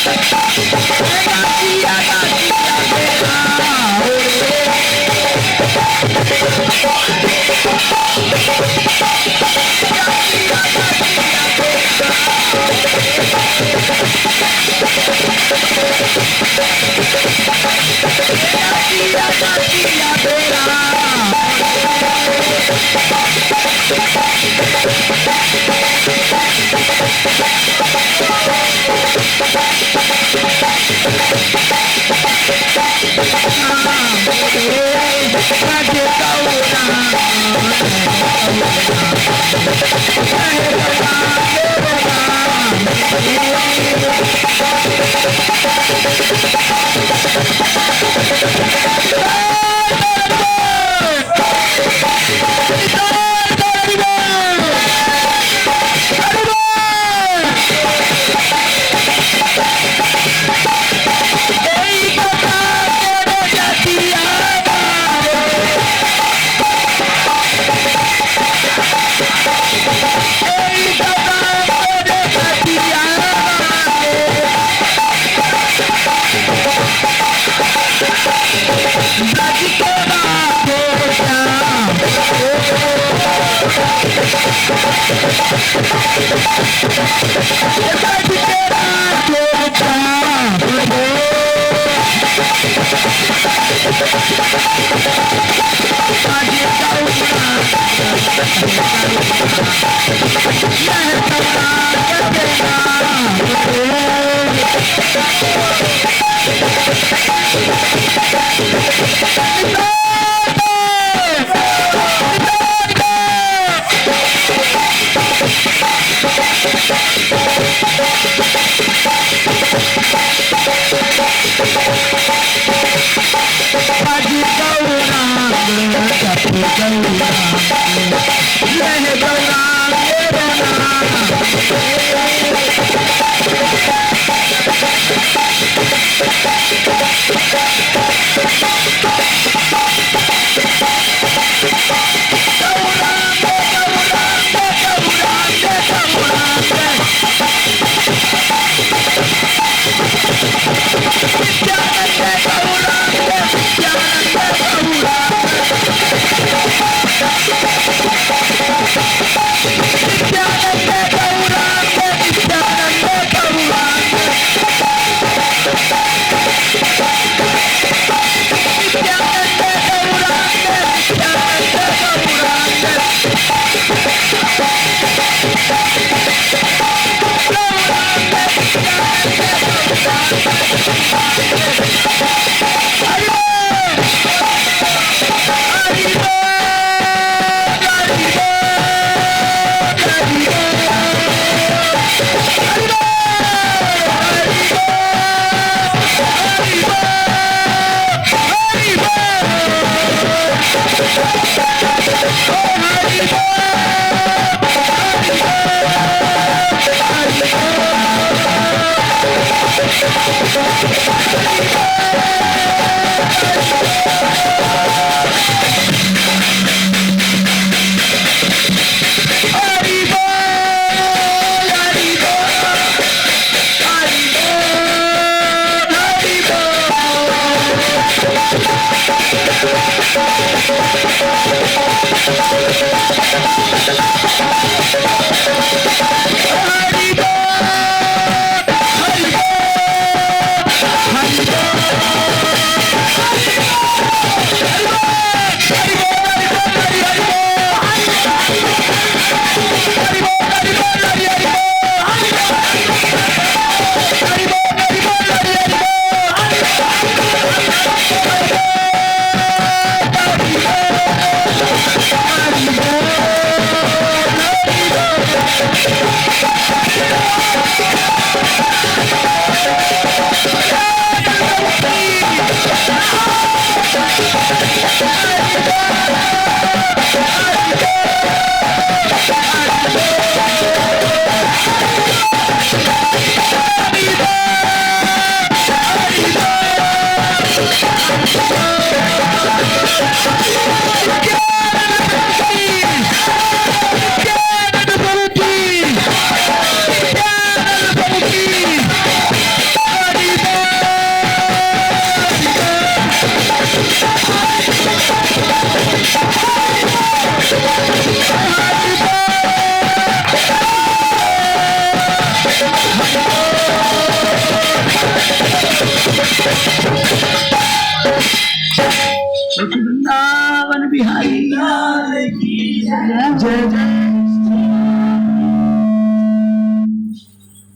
Thank you.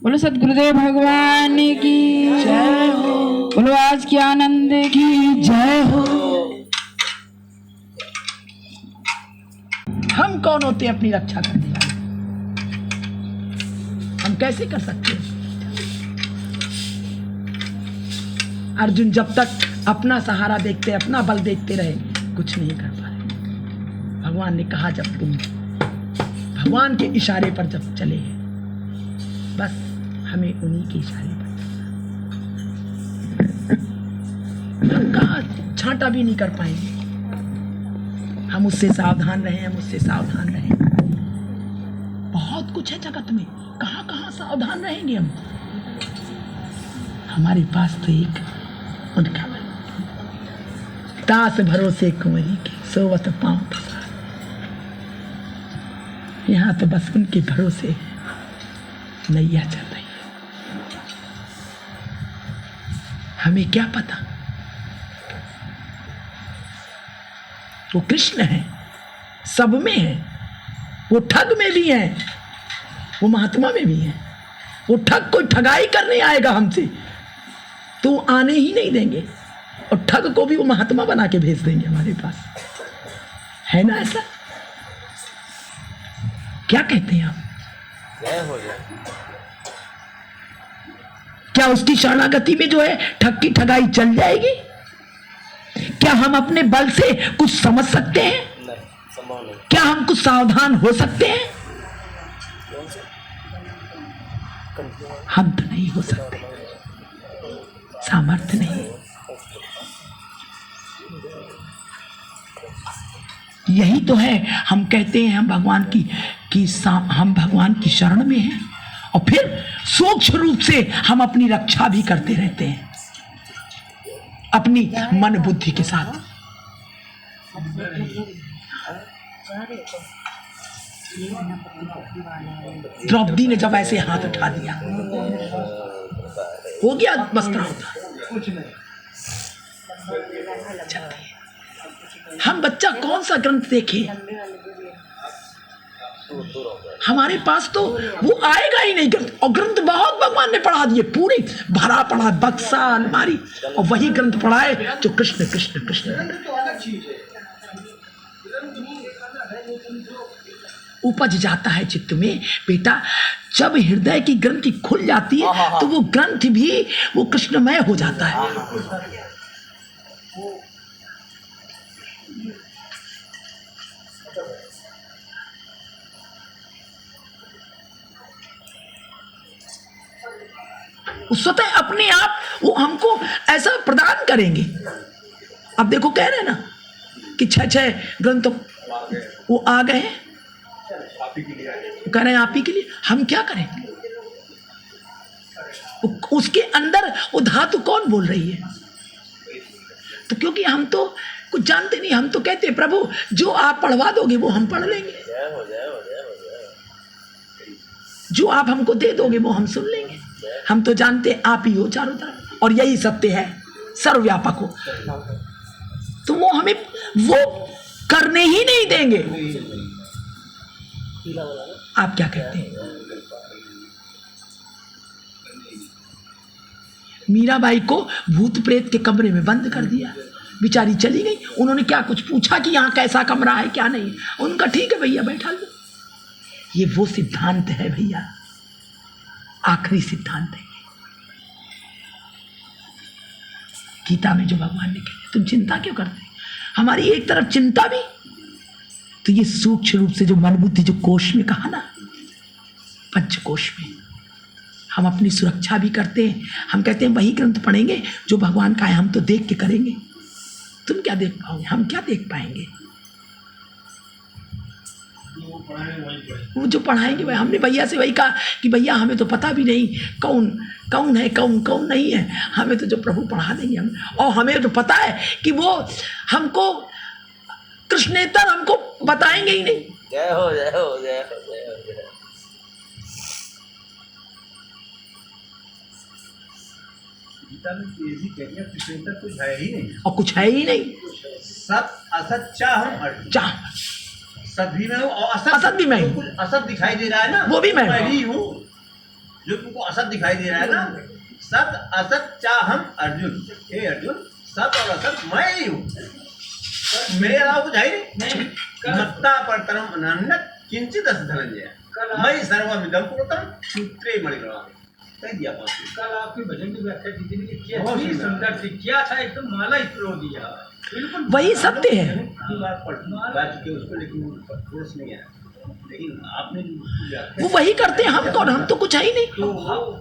बोलो सतगुरुदेव भगवान की जय हो। बोलो आज की आनंद की जय हो। हम कौन होते हैं अपनी रक्षा करने वाले? हम कैसे कर सकते हैं? अर्जुन जब तक अपना सहारा देखते, अपना बल देखते रहे, कुछ नहीं कर पाए। भगवान ने कहा जब तुम भगवान के इशारे पर जब चले, बस हमें उन्हीं के इशारे पर चलना। हम कहा छांटा भी नहीं कर पाएंगे। हम उससे सावधान रहें, हम उससे सावधान रहें। बहुत कुछ है जगत में, कहाँ कहाँ सावधान रहेंगे हम। हमारे पास तो एक उनका दास भरोसे कुंवरी के सोवत पांव पसार। यहाँ तो बस उनके भरोसे नैया चल रही है। हमें क्या पता, वो कृष्ण है, सब में है। वो ठग में भी है, वो महात्मा में भी है। वो ठग कोई ठगाई करने आएगा हमसे तो वो आने ही नहीं देंगे, और ठग को भी वो महात्मा बना के भेज देंगे हमारे पास। है ना ऐसा? क्या कहते हैं आप? जय हो जाए। क्या उसकी शरणागति में जो है ठग की ठगाई चल जाएगी? क्या हम अपने बल से कुछ समझ सकते हैं? नहीं, संभव नहीं। क्या हम कुछ सावधान हो सकते हैं? कौन से? कंटिन्यू। हम तो नहीं हो सकते, सामर्थ्य नहीं। यही तो है, हम कहते हैं हम भगवान हम भगवान की शरण में हैं, और फिर सूक्ष्म रूप से हम अपनी रक्षा भी करते रहते हैं अपनी मन बुद्धि के साथ। द्रौपदी ने जब ऐसे हाथ उठा दिया, हो गया वस्त्र होता। हम बच्चा कौन सा ग्रंथ देखे? हमारे पास तो वो आएगा ही नहीं ग्रंथ, और ग्रंथ बहुत भगवान ने पढ़ा दिए, पूरी भरा पड़ा बक्सा अलमारी, और वही ग्रंथ पढ़ाए जो कृष्ण कृष्ण कृष्ण। उपज जाता है चित्त में बेटा, जब हृदय की ग्रंथि खुल जाती है तो वो ग्रंथ भी वो कृष्णमय हो जाता है। उस स्वतः अपने आप वो हमको ऐसा प्रदान करेंगे। अब देखो कह रहे हैं ना कि 6 ग्रंथ वो आ गए हैं, कह रहे हैं आप ही के लिए। हम क्या करें? उसके अंदर वो धातु कौन बोल रही है? तो क्योंकि हम तो कुछ जानते नहीं, हम तो कहते हैं प्रभु जो आप पढ़वा दोगे वो हम पढ़ लेंगे, जो आप हमको दे दोगे वो हम सुन लेंगे। हम तो जानते हैं आप ही हो चारों तरफ, और यही सत्य है, सर्वव्यापक हो। तो वो हमें वो करने ही नहीं देंगे। आप क्या कहते हैं? मीराबाई को भूत प्रेत के कमरे में बंद कर दिया, बेचारी चली गई। उन्होंने क्या कुछ पूछा कि यहाँ कैसा कमरा है क्या नहीं? उनका ठीक है भैया बैठा लो। ये वो सिद्धांत है भैया, आखिरी सिद्धांत है गीता में जो भगवान ने कहा तुम चिंता क्यों करते? हमारी एक तरफ चिंता भी, तो ये सूक्ष्म रूप से जो मन बुद्धि जो कोश में कहा ना, पंचकोश में हम अपनी सुरक्षा भी करते हैं। हम कहते हैं वही ग्रंथ पढ़ेंगे जो भगवान का है, हम तो देख के करेंगे। तुम क्या देख पाओगे? हम क्या देख पाएंगे? वो जो पढ़ाएंगे वही। हमने भैया से वही कहा कि भैया हमें तो पता भी नहीं कौन कौन है कौन नहीं है, हमें तो जो प्रभु पढ़ा देंगे हम, और हमें तो पता है कि वो हमको कृष्णेतर हमको बताएंगे ही नहीं। जय हो जय हो जय हो जय हो जय हो। गीता में यही कहते हैं कृष्णेतर कुछ है ही नहीं, और कुछ है ही नहीं। सत असत चाह चाह सत भी मैं हूँ और असत भी मैं हूँ। कुछ असत दिखाई दे रहा है ना, वो भी मैं हूँ। ही हूँ। जो तुमको असत दिखाई दे रहा है ना, सत असत चाहम अर्जुन, हे अर्जुन सत और असत मैं ही हूँ, मेरे अलावा कुछ है ही नहीं। मत्ता परतरम अनन्यत् किंचित अस धनंजय, मैं सर्वमिदं कुरुतं सूत्रे मणिगणा। कह दिया बात। कल आपके भजन की व्याख्या की थी कि क्या बहुत इतनी सुंदर। सुंदर थी, क्या था, एकदम माला ही पिरो दिया, बिल्कुल वही सत्य है। की बात गा चुके उसको, लेकिन फोर्स नहीं है, लेकिन आपने जो व्याख्या वो वही करते हैं, हम कौन, हम तो कुछ है ही नहीं,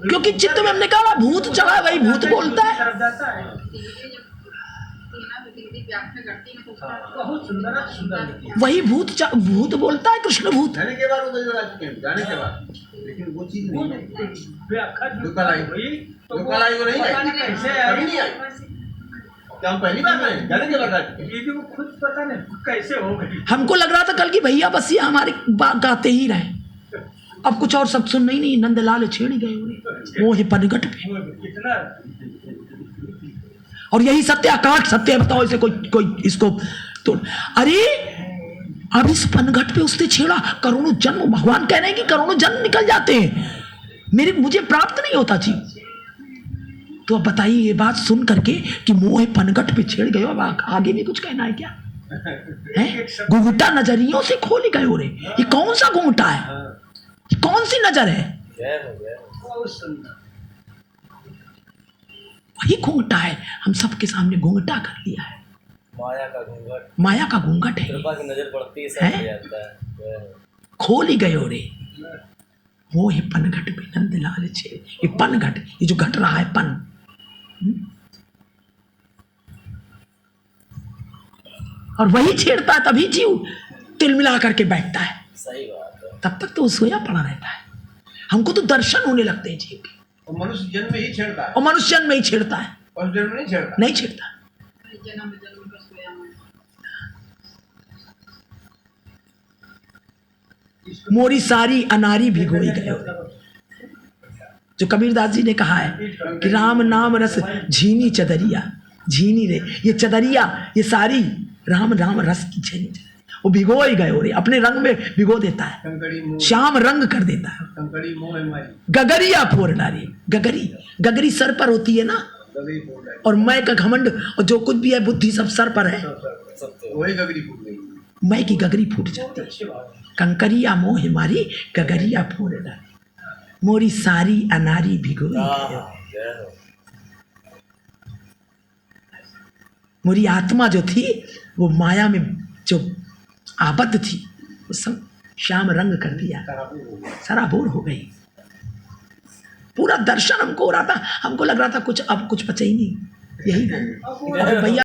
क्योंकि चित्त में हमने कहा भूत चढ़ा, वही भूत बोलता है। तरफ जाता है। बहुत सुंदर लिखी है। वही भूत बोलता है, कृष्ण भूत। जाने के बाद वो गा चुके हैं, जाने के बाद, लेकिन वो चीज नहीं है व्याख्या जो कल आई, हुई तो जो कल आई वो नहीं पता आई, नहीं कैसे कभी आई, नहीं आई। क्या हम पहली बार आए? जाने के बाद आए। ये भी वो खुद पता नहीं कैसे हो गई। हमको लग रहा था कल की भैया बस ये हमारे गाते ही रहे, अब कुछ और सब सुन नहीं, नंदलाल छेड़ गए उन्हें वो है पनघट पे। इतना और यही सत्य आकाश सत्य है, बताओ इसे कोई इसको तो, अरे अब इस पनघट पे उसने छेड़ा, करोड़ों जन्म, भगवान कह रहे हैं कि करोड़ों जन्म निकल जाते हैं, मुझे प्राप्त नहीं होता चीज। तो अब बताइए ये बात सुन करके कि मोह पनघट पे छेड़ गए, अब आगे भी कुछ कहना है क्या है? घुंघटा नजरियों से खोल गए हो रे, ये कौन सा घुंघटा है, ये कौन सी नजर है? बहुत सुंदर। वही घूंघटा है, हम सबके सामने घूंघटा कर लिया है, माया का घूंघट, माया का घूंघट है, कृपा की नजर पड़ती है, सब हैं? ले जाता है। खोल ही गए हो रे। वो है पनघट पे नंदलाल छे, ये पनघट, ये जो घट रहा है पन, और वही छेड़ता है, तभी जीव तिल मिला करके बैठता है, सही बात है। तब तक तो वो सोया पड़ा रहता है। हमको तो दर्शन होने लगते हैं जीव के, और मनुष्य जन्म में ही छेड़ता है, और मनुष्य में ही छेड़ता है, और जन्म में नहीं छेड़ता। नहीं छेड़ता। मोरी सारी अनारी भिगोई गए, जो कबीरदास जी ने कहा है कि राम नाम रस झीनी चदरिया, झीनी रे, ये चदरिया, ये सारी राम नाम रस की झीनी चदरिया, वो भिगो ही गए रे, अपने रंग में भिगो देता है, कंकड़ी मोह, श्याम रंग कर देता है, कंकड़ी मोह हमारी, गगरिया फोड़ डाली। गगरी सर पर होती है ना, गगरी फूट गई, और मैं का घमंड और जो कुछ भी है बुद्धि सब सर पर है, वही गगरी फूट गई। मैं की गगरी फूट जाती है। कंकरिया मोह मारी, गगरिया फोड़ डाली, मोरी सारी अनारी भिगोई गए। जय हो। मोरी आत्मा जो थी वो माया में जो आबद्ध थी, वो सब श्याम रंग कर दिया, सराबोर हो गई। पूरा दर्शन हमको हो रहा था, हमको लग रहा था कुछ अब कुछ बचा ही नहीं, यही वो। और भैया